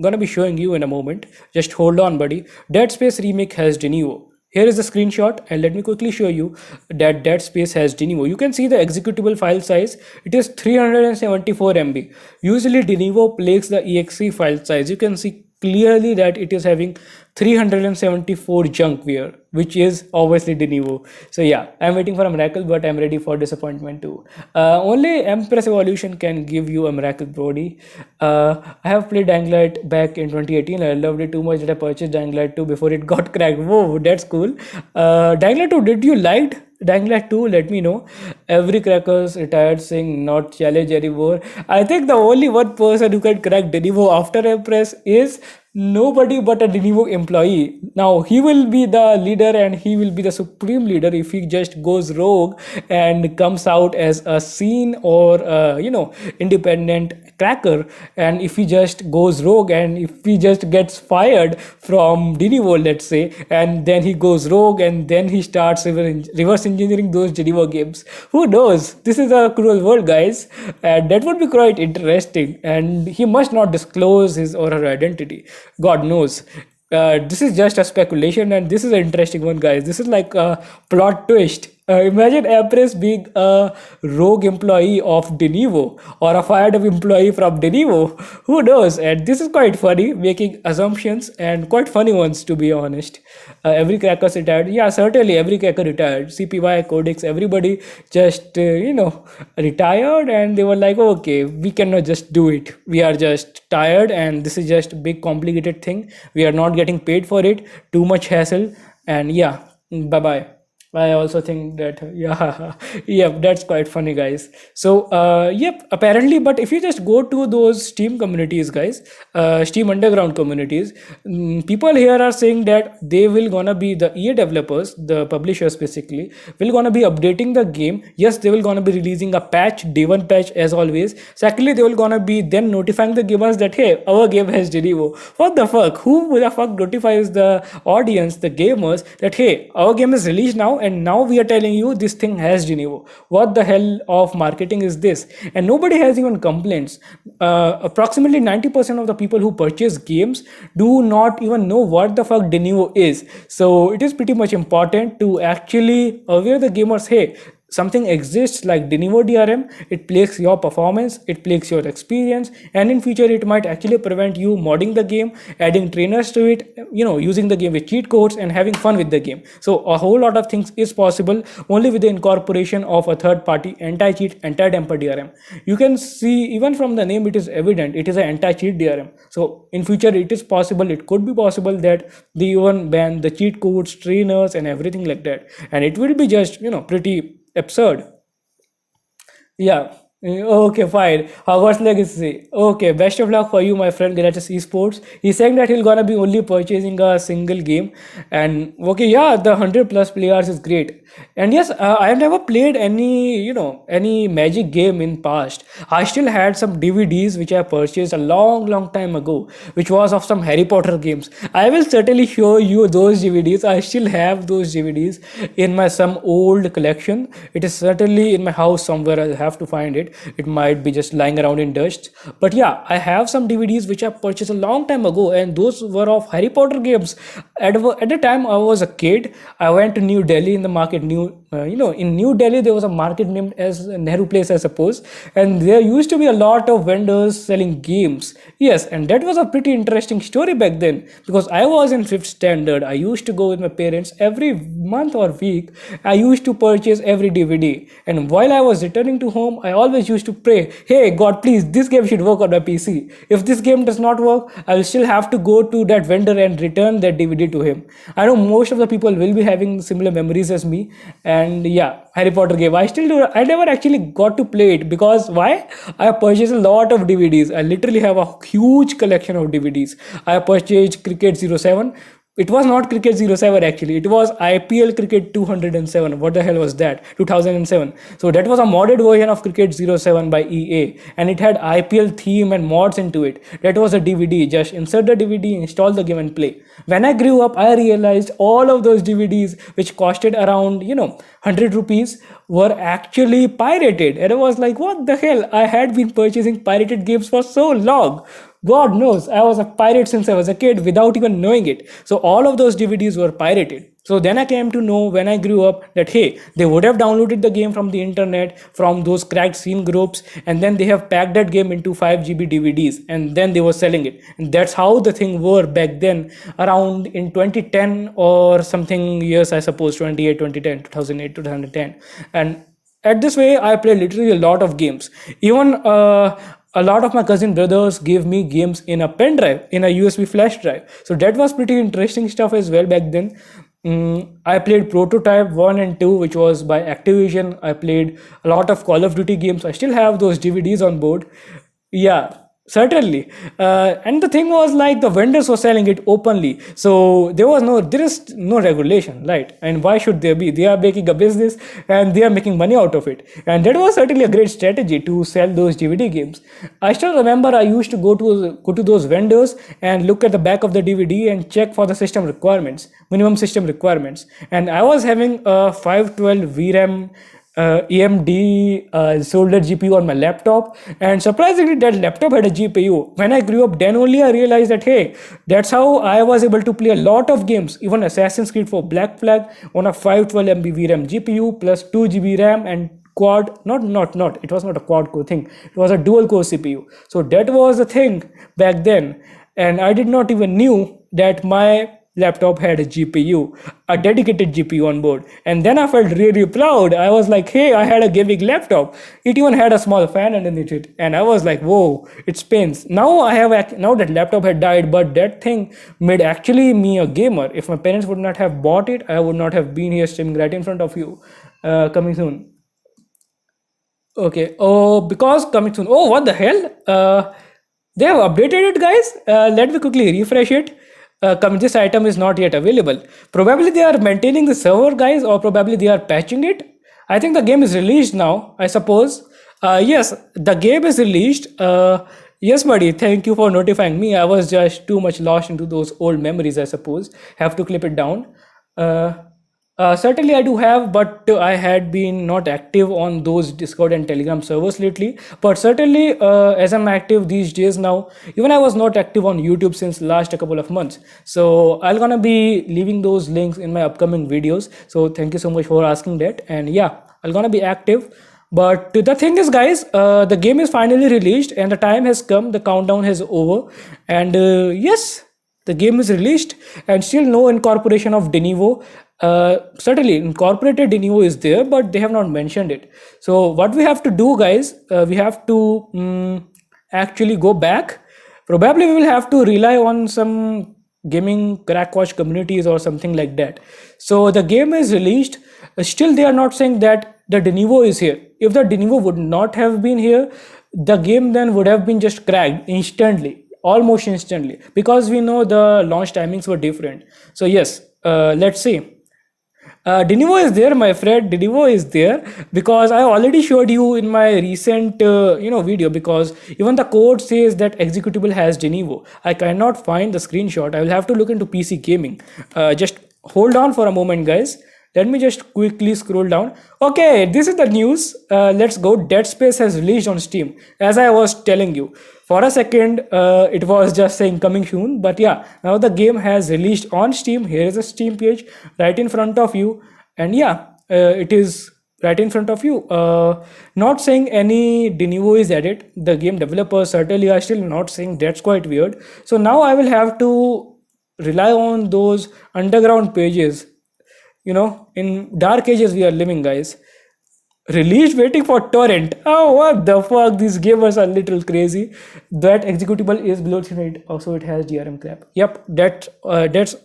gonna be showing you in a moment. Just hold on, buddy. Dead Space Remake has Denevo. Here is the screenshot, and let me quickly show you that Dead Space has Denevo. You can see the executable file size. It is 374 MB. Usually Denevo plagues the exe file size. You can see clearly that it is having 374 junkware, which is obviously Denevo. So yeah, I'm waiting for a miracle, but I'm ready for disappointment too. Only Empress Evolution can give you a miracle, Brody. I have played Dying Light back in 2018. I loved it too much that I purchased Dying Light 2 before it got cracked. Whoa, that's cool. Dying Light 2, did you like Dying Light 2? Let me know. Every crackers retired saying not challenge anymore. I think the only one person who can crack Denivo after Empress is nobody but a Denivo employee. Now he will be the leader and he will be the supreme leader if he just goes rogue and comes out as a scene or independent cracker. And if he just goes rogue and if he just gets fired from Denivo, let's say, and then he goes rogue and then he starts reverse engineering those Denivo games. Who knows? This is a cruel world, guys, and that would be quite interesting. And he must not disclose his or her identity. God knows. This is just a speculation, and this is an interesting one, guys. This is like a plot twist. Imagine Empress being a rogue employee of Denivo or a fired up employee from Denivo. Who knows? And this is quite funny, making assumptions and quite funny ones, to be honest. Every cracker's retired. Yeah, certainly every cracker retired. CPY, Codex, everybody just, retired, and they were like, okay, we cannot just do it. We are just tired, and this is just a big complicated thing. We are not getting paid for it. Too much hassle. And yeah, bye bye. I also think that yeah, yep, that's quite funny, guys. So yep, apparently, but if you just go to those Steam communities, guys, Steam Underground communities, people here are saying that they will gonna be the EA developers, the publishers basically, will gonna be updating the game. Yes, they will gonna be releasing a patch, day one patch as always. Secondly, they will gonna be then notifying the gamers that hey, our game has Denivo. What the fuck? Who the fuck notifies the audience, the gamers, that hey, our game is released now and now we are telling you this thing has Genevo. What the hell of marketing is this? And nobody has even complaints. Approximately 90% of the people who purchase games do not even know what the fuck Genevo is. So it is pretty much important to actually aware the gamers, hey, something exists like Denivo DRM. It plays your performance, it plays your experience, and in future it might actually prevent you modding the game, adding trainers to it, using the game with cheat codes and having fun with the game. So a whole lot of things is possible only with the incorporation of a third party anti-cheat, anti-damper DRM. You can see even from the name it is evident it is an anti-cheat DRM. So in future it is possible, it could be possible that they even ban the cheat codes, trainers and everything like that, and it will be just pretty absurd. Yeah. Okay, fine. Hogwarts Legacy. Okay, best of luck for you, my friend Galatas Esports. He's saying that he'll gonna be only purchasing a single game. And okay, yeah, the 100 plus players is great. And yes, I have never played any Magic game in past. I still had some DVDs which I purchased a long time ago, which was of some Harry Potter games. I will certainly show you those DVDs. I still have those DVDs in my some old collection. It is certainly in my house somewhere. I'll have to find it. It might be just lying around in dust, but yeah, I have some DVDs which I purchased a long time ago, and those were of Harry Potter games. At the time I was a kid, I went to New Delhi in the market. In New Delhi there was a market named as Nehru Place, I suppose, and there used to be a lot of vendors selling games. Yes, and that was a pretty interesting story back then, because I was in 5th standard. I used to go with my parents every month or week. I used to purchase every DVD, and while I was returning to home, I always used to pray, hey God, please, this game should work on my PC. If this game does not work, I will still have to go to that vendor and return that DVD to him. I know most of the people will be having similar memories as me. And yeah, Harry Potter game, I still do. I never actually got to play it because why? I purchased a lot of DVDs. I literally have a huge collection of DVDs. I purchased Cricket 07. It was not Cricket 07 actually. It was IPL Cricket 207. What the hell was that? 2007. So that was a modded version of Cricket 07 by EA, and it had IPL theme and mods into it. That was a DVD. Just insert the DVD, install the game and play. When I grew up, I realized all of those DVDs, which costed around 100 rupees, were actually pirated. And I was like, what the hell? I had been purchasing pirated games for so long. God knows, I was a pirate since I was a kid without even knowing it. So all of those DVDs were pirated. So then I came to know when I grew up that hey, they would have downloaded the game from the internet, from those cracked scene groups, and then they have packed that game into 5 GB DVDs, and then they were selling it. And that's how the thing were back then, around in 2010 or something years, I suppose, 28, 2010, 2008, 2010. And at this way, I played literally a lot of games. Even a lot of my cousin brothers gave me games in a pen drive, in a USB flash drive. So that was pretty interesting stuff as well back then. I played Prototype 1 and 2, which was by Activision. I played a lot of Call of Duty games. I still have those DVDs on board. Yeah, certainly. And the thing was like the vendors were selling it openly. So there is no regulation, right? And why should there be? They are making a business and they are making money out of it. And that was certainly a great strategy to sell those DVD games. I still remember I used to go to those vendors and look at the back of the DVD and check for the system requirements, minimum system requirements. And I was having a 512 VRAM AMD soldered GPU on my laptop, and surprisingly, that laptop had a GPU. When I grew up, then only I realized that hey, that's how I was able to play a lot of games, even Assassin's Creed for Black Flag on a 512 MB VRAM GPU plus 2 GB RAM and quad not it was not a quad core thing, it was a dual core CPU. So that was the thing back then, and I did not even knew that my laptop had a GPU, a dedicated GPU on board. And then I felt really proud. I was like, hey, I had a gaming laptop. It even had a small fan underneath it. And I was like, whoa, it spins. Now that laptop had died, but that thing made actually me a gamer. If my parents would not have bought it, I would not have been here streaming right in front of you. Coming soon. Okay. Oh, because coming soon. Oh, what the hell? They have updated it, guys. Let me quickly refresh it. This item is not yet available. Probably they are maintaining the server, guys, or probably they are patching it. I think the game is released now, I suppose. Yes, the game is released. Yes, buddy, thank you for notifying me. I was just too much lost into those old memories, I suppose. Have to clip it down. Uh, Certainly, I do have, but I had been not active on those Discord and Telegram servers lately. But certainly, as I'm active these days now, even I was not active on YouTube since last a couple of months. So I'm gonna be leaving those links in my upcoming videos. So thank you so much for asking that. And yeah, I'm gonna be active. But the thing is, guys, the game is finally released, and the time has come. The countdown has over, and yes, the game is released, and still no incorporation of Denuvo. Certainly, incorporated Denuvo is there, but they have not mentioned it. So, what we have to do, guys, we have to actually go back. Probably, we will have to rely on some gaming crack watch communities or something like that. So, the game is released. Still, they are not saying that the Denuvo is here. If the Denuvo would not have been here, the game then would have been just cracked instantly, almost instantly, because we know the launch timings were different. So yes, let's see. Denuvo is there, my friend. Denuvo is there because I already showed you in my recent video, because even the code says that executable has Denuvo. I cannot find the screenshot. I will have to look into PC gaming. Just hold on for a moment, guys. Let me just quickly scroll down. Okay, this is the news. Let's go. Dead Space has released on Steam. As I was telling you, for a second, it was just saying coming soon. But yeah, now the game has released on Steam. Here is a Steam page right in front of you. And yeah, it is right in front of you. Not saying any Denuvo is added. The game developers certainly are still not saying. That's quite weird. So now I will have to rely on those underground pages. In dark ages we are living, guys. Released waiting for torrent. Oh, what the fuck, these gamers are little crazy. That executable is below 300. Also it has DRM crap. Yep, that's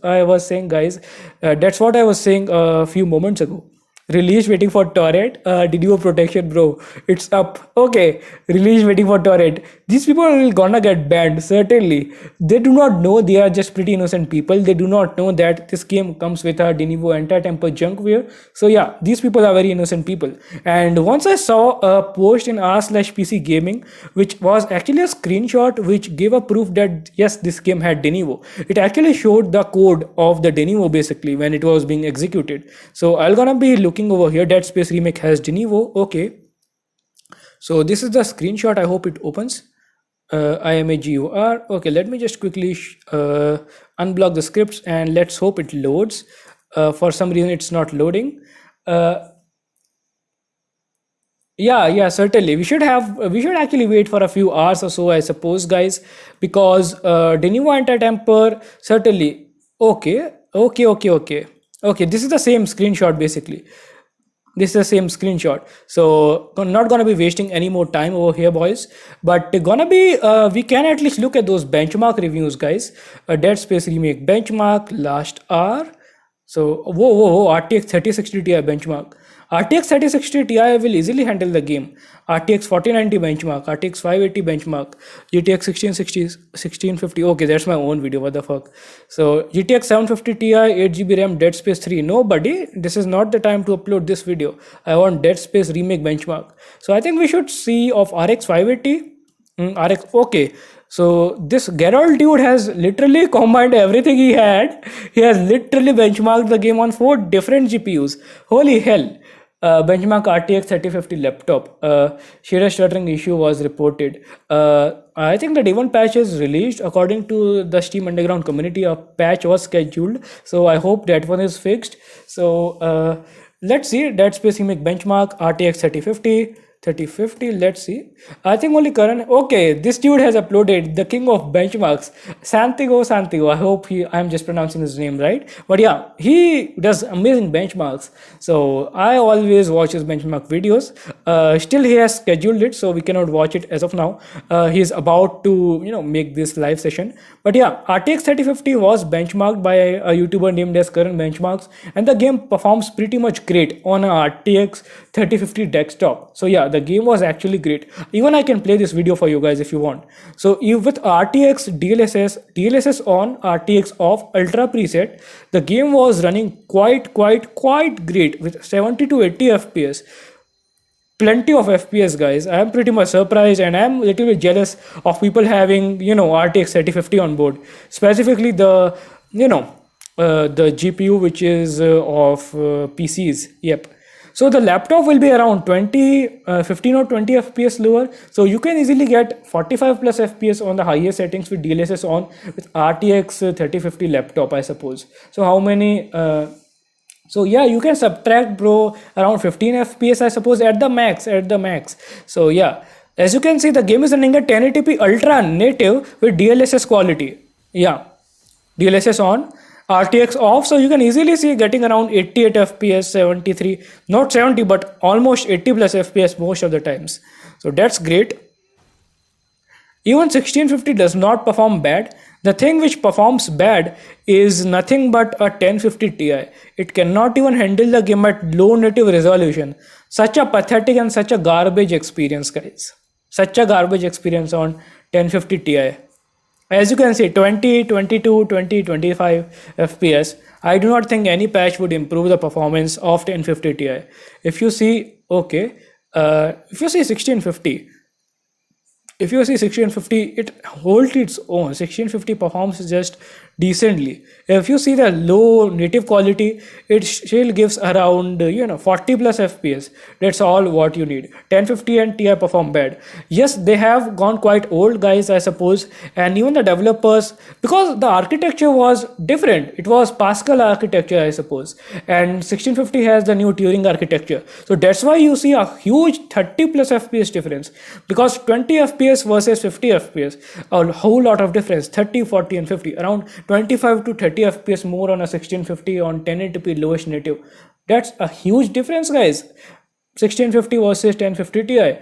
I was saying, guys. That's what I was saying a few moments ago. Release waiting for torrent. Denuvo protection, bro, it's up. Okay, release waiting for torrent. These people are gonna get banned, certainly. They do not know. They are just pretty innocent people. They do not know that this game comes with a Denuvo anti-temper junkware. So yeah, these people are very innocent people. And once I saw a post in r/pc gaming, which was actually a screenshot which gave a proof that yes, this game had Denuvo. It actually showed the code of the Denuvo basically when it was being executed. So I'm gonna be looking over here. Dead Space Remake has Denuvo. Okay, so this is the screenshot. I hope it opens. IMAGUR. Okay, let me just quickly unblock the scripts and let's hope it loads. For some reason it's not loading. Yeah, certainly we should actually wait for a few hours or so, I suppose, guys, because Denuvo anti-temper certainly. Okay, this is the same screenshot basically. This is the same screenshot. So I'm not gonna be wasting any more time over here, boys, but gonna be we can at least look at those benchmark reviews, guys. Dead Space Remake benchmark last hour. So, whoa, RTX 3060 Ti benchmark. RTX 3060 Ti will easily handle the game. RTX 4090 benchmark, RTX 580 benchmark, GTX 1660, 1650. Okay, that's my own video. What the fuck? So, GTX 750 Ti, 8 GB RAM, Dead Space 3. Nobody, this is not the time to upload this video. I want Dead Space remake benchmark. So, I think we should see of RX 580. RX, okay. So this Geralt dude has literally combined everything he had. He has literally benchmarked the game on 4 different GPUs. Holy hell. Benchmark RTX 3050 laptop. Shader stuttering issue was reported. I think the D1 patch is released. According to the Steam Underground community, a patch was scheduled. So I hope that one is fixed. So let's see. Dead Space Remake benchmark RTX 3050. 3050, let's see. I think only current. Okay, this dude has uploaded the king of benchmarks, Santiago. I hope I'm just pronouncing his name right. But yeah, he does amazing benchmarks. So I always watch his benchmark videos. Still, he has scheduled it, so we cannot watch it as of now. He's about to make this live session. But yeah, RTX 3050 was benchmarked by a YouTuber named as Current Benchmarks, and the game performs pretty much great on a RTX 3050 desktop. So yeah, the game was actually great. Even I can play this video for you guys if you want. So with RTX DLSS on, RTX off, ultra preset, the game was running quite great with 70 to 80 FPS. Plenty of FPS, guys. I am pretty much surprised, and I am a little bit jealous of people having RTX 3050 on board, specifically the the GPU which is of PCs. Yep. So the laptop will be around 15 or 20 FPS lower. So you can easily get 45 plus FPS on the highest settings with DLSS on with RTX 3050 laptop, I suppose. So how many? So yeah, you can subtract, bro, around 15 FPS, I suppose, at the max. So yeah, as you can see, the game is running at 1080p ultra native with DLSS quality. Yeah, DLSS on, RTX off, so you can easily see getting around 88 FPS, 73, not 70, but almost 80 plus FPS most of the times. So that's great. Even 1650 does not perform bad. The thing which performs bad is nothing but a 1050 Ti. It cannot even handle the game at low native resolution. Such a pathetic and such a garbage experience, guys. Such a garbage experience on 1050 Ti. As you can see, 20, 22, 20, 25 FPS. I do not think any patch would improve the performance of 1050 Ti. If you see, okay, if you see 1650, it holds its own. 1650 performs just decently. If you see the low native quality, it still gives around 40 plus FPS. That's all what you need. 1050 and Ti perform bad. Yes, they have gone quite old, guys, I suppose, and even the developers, because the architecture was different. It was Pascal architecture, I suppose, and 1650 has the new Turing architecture. So that's why you see a huge 30 plus FPS difference, because 20 FPS versus 50 FPS, a whole lot of difference. 30, 40 and 50, around 25 to 30 FPS more on a 1650 on 1080p lowest native. That's a huge difference, guys. 1650 versus 1050 Ti,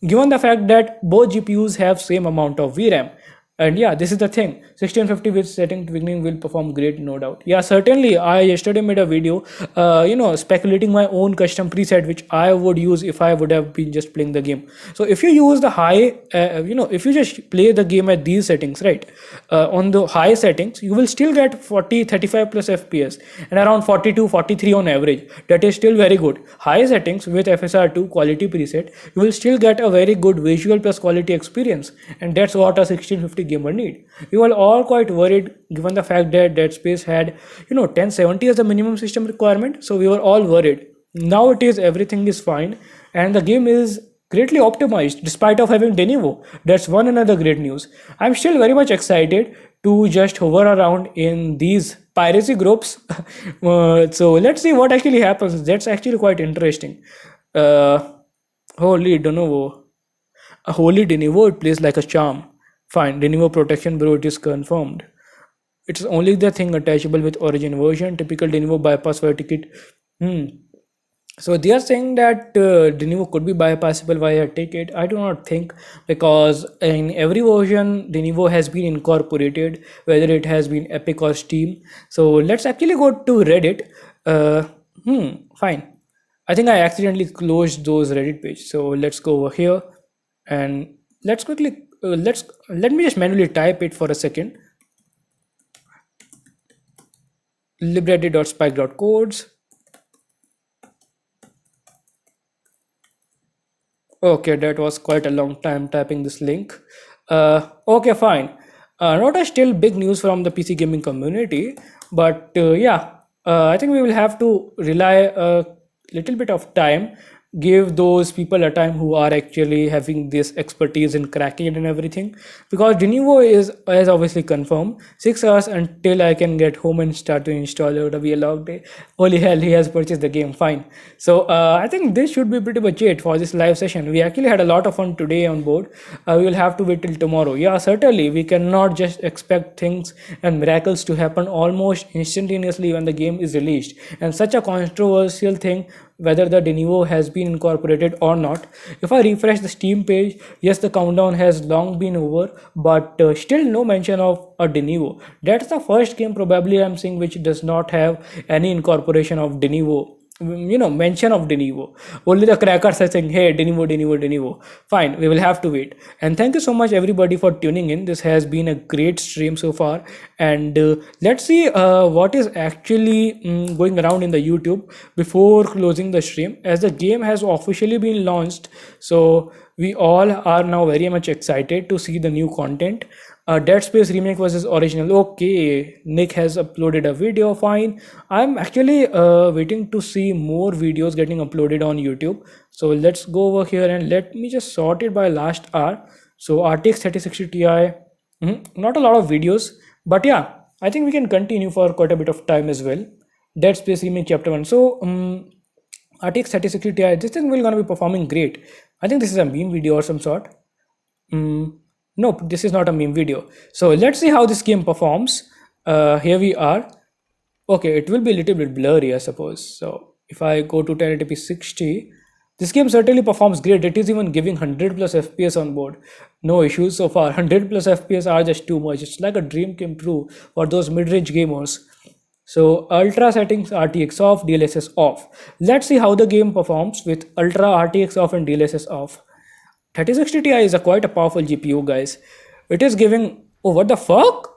given the fact that both GPUs have same amount of VRAM. And yeah, this is the thing. 1650 with setting beginning will perform great, no doubt. Yeah, certainly. I yesterday made a video, speculating my own custom preset which I would use if I would have been just playing the game. So if you use the high, if you just play the game at these settings, right, on the high settings, you will still get 40, 35 plus FPS and around 42, 43 on average. That is still very good. High settings with FSR2 quality preset, you will still get a very good visual plus quality experience, and that's what a 1650 gamer need. We were all quite worried given the fact that Dead Space had 1070 as the minimum system requirement, so we were all worried. Now it is, everything is fine, and the game is greatly optimized despite of having de novo. That's one another great news. I'm still very much excited to just hover around in these piracy groups. So let's see what actually happens. That's actually quite interesting. Holy de novo. A holy de novo, it plays like a charm. Fine, de novo protection, bro, it is confirmed. It's only the thing attachable with origin version. Typical de novo bypass for ticket. So they are saying that Denuvo could be bypassable via ticket. I do not think, because in every version Denuvo has been incorporated, whether it has been Epic or Steam. So let's actually go to Reddit. Fine. I think I accidentally closed those Reddit page. So let's go over here and let's quickly let me just manually type it for a second. Library.spike.codes. Okay, that was quite a long time typing this link. Okay, fine. Not a still big news from the PC gaming community, but yeah, I think we will have to rely a little bit of time, give those people a time who are actually having this expertise in cracking it and everything, because Denuvo is as obviously confirmed 6 hours until I can get home and start to install it. It'll be a long day. Holy hell, he has purchased the game. Fine. So I think this should be pretty much it for this live session. We actually had a lot of fun today on board. We will have to wait till tomorrow. Yeah, certainly we cannot just expect things and miracles to happen almost instantaneously when the game is released. And such a controversial thing, whether the Denuvo has been incorporated or not. If I refresh the Steam page, yes, the countdown has long been over, but still no mention of a Denuvo. That's the first game probably I'm seeing which does not have any incorporation of Denuvo, mention of Denuvo. Only the crackers are saying, hey, Denuvo, Denuvo, Denuvo. Fine, we will have to wait. And thank you so much, everybody, for tuning in. This has been a great stream so far. And let's see what is actually going around in the YouTube before closing the stream, as the game has officially been launched. So we all are now very much excited to see the new content. Dead Space remake versus original. Okay, Nick has uploaded a video. Fine. I'm actually waiting to see more videos getting uploaded on YouTube. So let's go over here and let me just sort it by last hour. So RTX 3060 Ti. Not a lot of videos, but yeah, I think we can continue for quite a bit of time as well. Dead Space remake chapter 1. So RTX 3060 Ti. This thing will gonna be performing great. I think this is a meme video or some sort. Nope, this is not a meme video. So let's see how this game performs. Here we are. Okay, it will be a little bit blurry, I suppose. So if I go to 1080p 60, this game certainly performs great. It is even giving 100 plus FPS on board. No issues so far. 100 plus FPS are just too much. It's like a dream came true for those mid-range gamers. So ultra settings, RTX off, DLSS off. Let's see how the game performs with ultra RTX off and DLSS off. 3060 Ti is a quite a powerful GPU, guys. It is giving. Oh, what the fuck?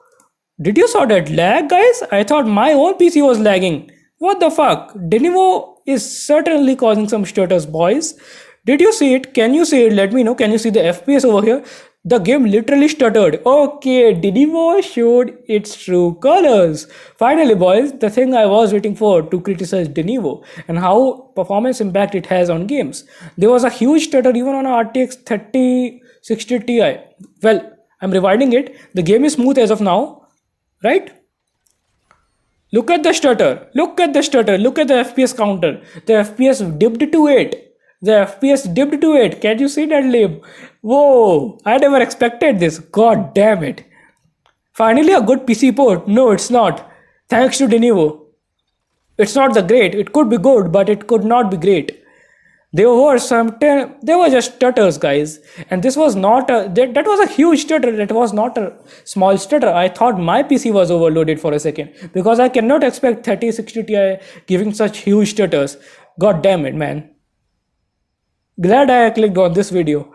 Did you saw that lag, guys? I thought my own PC was lagging. What the fuck? Denuvo is certainly causing some stutters, boys. Did you see it? Can you see it? Let me know. Can you see the FPS over here? The game literally stuttered. Okay, Denuvo showed its true colors. Finally, boys, the thing I was waiting for to criticize Denuvo and how performance impact it has on games. There was a huge stutter even on RTX 3060 Ti. Well, I'm rewinding it. The game is smooth as of now, right? Look at the stutter. Look at the stutter. Look at the FPS counter. The FPS dipped to 8. The FPS dipped to 8. Can you see that, Lib? Whoa, I never expected this. God damn it. Finally, a good PC port. No, it's not. Thanks to Denuvo. It's not the great. It could be good, but it could not be great. There were just stutters, guys, and this was not a that was a huge stutter. That was not a small stutter. I thought my PC was overloaded for a second, because I cannot expect 3060 Ti giving such huge stutters. God damn it, man. Glad I clicked on this video.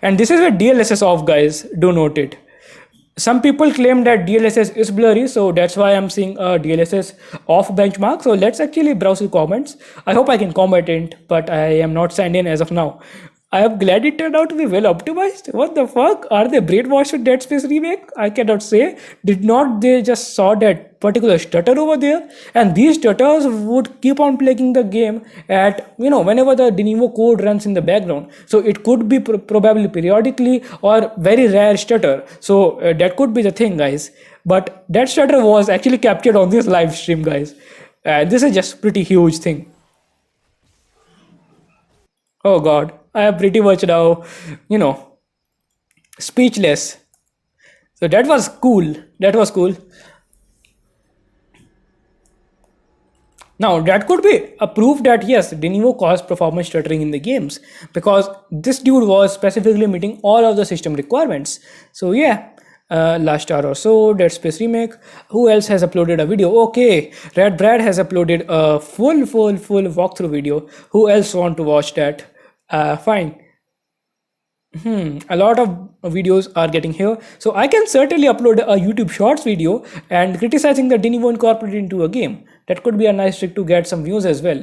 And this is where DLSS off, guys. Do note it. Some people claim that DLSS is blurry, so that's why I'm seeing a DLSS off benchmark. So let's actually browse the comments. I hope I can comment it, but I am not signed in as of now. I am glad it turned out to be well optimized. What the fuck? Are they brainwashed with Dead Space remake? I cannot say. Did not they just saw that particular stutter over there? And these stutters would keep on playing the game at, whenever the Denuvo code runs in the background. So it could be probably periodically or very rare stutter. So that could be the thing, guys. But that stutter was actually captured on this live stream, guys. This is just pretty huge thing. Oh God, I am pretty much now, you know, speechless. So that was cool. That was cool. Now that could be a proof that yes, Denuvo caused performance stuttering in the games because this dude was specifically meeting all of the system requirements. So yeah, last hour or so, Dead Space remake. Who else has uploaded a video? Okay, Red Brad has uploaded a full walkthrough video. Who else want to watch that? Fine. A lot of videos are getting here, so I can certainly upload a YouTube Shorts video and criticizing the Denuvo incorporated into a game. That could be a nice trick to get some views as well.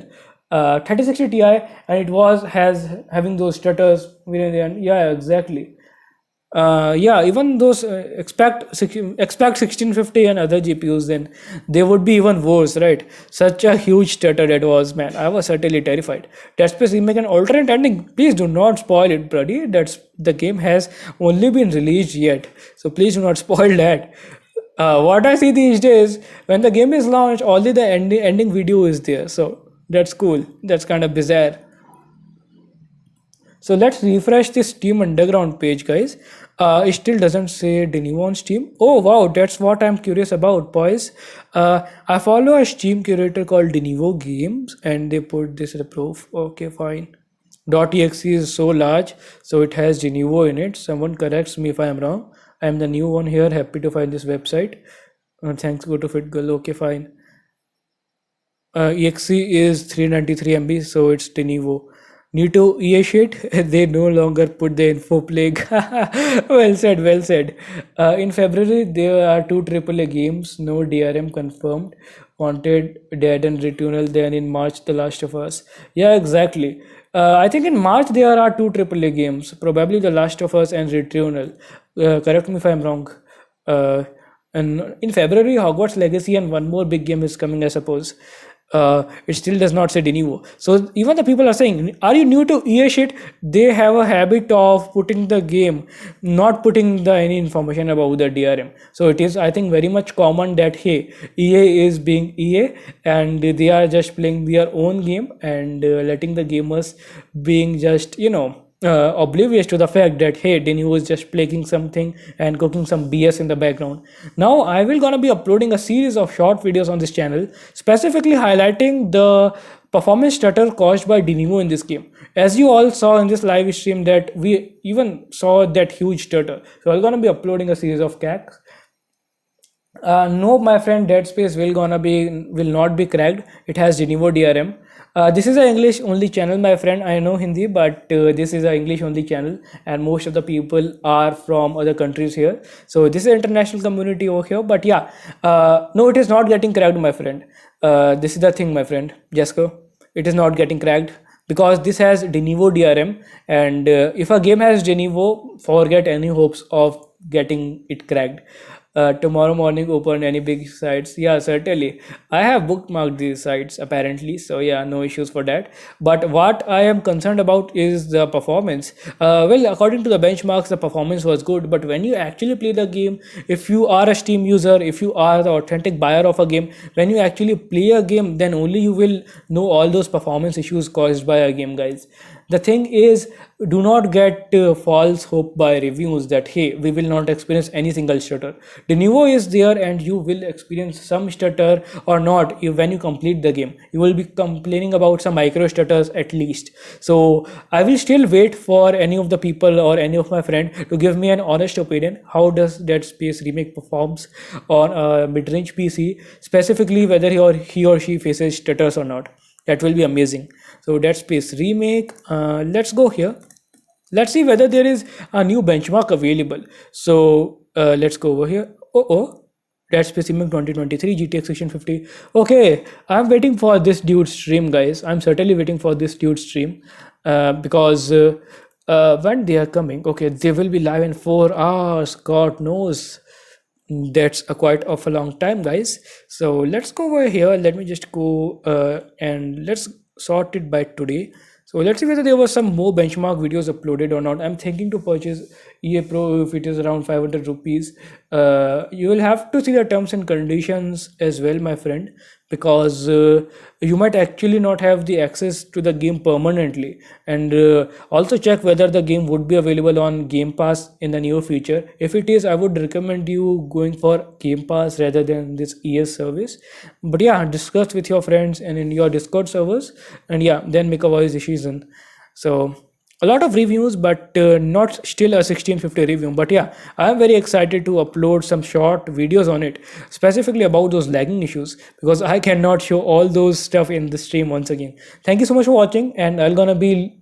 3060 Ti, and it was has having those stutters within the end. Yeah, exactly. Yeah, even those expect 1650 and other GPUs, then they would be even worse, right? Such a huge stutter that was, man. I was certainly terrified. Dead Space remake an alternate ending. Please do not spoil it, buddy. That's the game has only been released yet, so please do not spoil that. What I see these days, when the game is launched, only the ending video is there. So that's cool. That's kind of bizarre. So let's refresh this Steam Underground page, guys. It still doesn't say Denuvo on Steam. Oh wow, that's what I'm curious about, boys. I follow a Steam curator called Denuvo Games, and they put this as a proof. Okay, fine. .exe is so large, so it has Denuvo in it. Someone corrects me if I am wrong. I am the new one here. Happy to find this website. Thanks, go to FitGirl. Okay, fine. exe is 393 MB, so it's Tenevo. Need to e-shit, they no longer put the info plague. Well said, well said. In February, there are two AAA games, no DRM confirmed. Wanted, Dead and Returnal, then in March, The Last of Us. Yeah, exactly. I think in March there are two AAA games, probably The Last of Us and Returnal. Correct me if I'm wrong. And in February, Hogwarts Legacy and one more big game is coming, I suppose. It still does not say Denuvo. So even the people are saying, "Are you new to EA shit?" They have a habit of putting the game, not putting the any information about the DRM. So it is, I think, very much common that hey, EA is being EA and they are just playing their own game and letting the gamers being just oblivious to the fact that hey, Denny was just playing something and cooking some BS in the background. Now I will gonna be uploading a series of short videos on this channel specifically highlighting the performance stutter caused by Denuvo in this game. As you all saw in this live stream that we even saw that huge stutter. So I'm gonna be uploading a series of cacks. No, my friend, Dead Space will not be cracked. It has Denuvo DRM. This is an English only channel, my friend. I know Hindi, but this is an English only channel, and most of the people are from other countries here. So this is an international community over here. But yeah, no, it is not getting cracked, my friend. This is the thing, my friend. Jesco, it is not getting cracked because this has Denuvo DRM, and if a game has Denuvo, forget any hopes of getting it cracked. Tomorrow morning open any big sites. Yeah, certainly I have bookmarked these sites apparently, so yeah, no issues for that. But what I am concerned about is the performance. Well, according to the benchmarks, the performance was good, but when you actually play the game, if you are a Steam user, if you are the authentic buyer of a game, when you actually play a game, then only you will know all those performance issues caused by a game, guys. The thing is, do not get false hope by reviews that hey, we will not experience any single stutter. The Nuvo is there and you will experience some stutter or not when you complete the game. You will be complaining about some micro stutters at least. So I will still wait for any of the people or any of my friend to give me an honest opinion. How does Dead Space remake performs on a mid-range PC, specifically whether he or she faces stutters or not. That will be amazing. So Dead Space remake, let's go here. Let's see whether there is a new benchmark available. So let's go over here. Dead Space remake 2023 GTX 1650. Okay, I'm waiting for this dude's stream, guys. I'm certainly waiting for this dude's stream because when they are coming, okay, they will be live in 4 hours. God knows. That's a quite of a long time, guys. So let's go over here. Let me just go and let's sort it by today. So let's see whether there was some more benchmark videos uploaded or not. I'm thinking to purchase EA Pro if it is around 500 rupees. You will have to see the terms and conditions as well, my friend, because you might actually not have the access to the game permanently. And also check whether the game would be available on Game Pass in the near future. If it is, I would recommend you going for Game Pass rather than this ES service. But yeah, discuss with your friends and in your Discord servers, and yeah, then make a wise decision. So a lot of reviews, but not still a 1650 review. But yeah, I am very excited to upload some short videos on it, specifically about those lagging issues, because I cannot show all those stuff in the stream once again. Thank you so much for watching, and I'm gonna be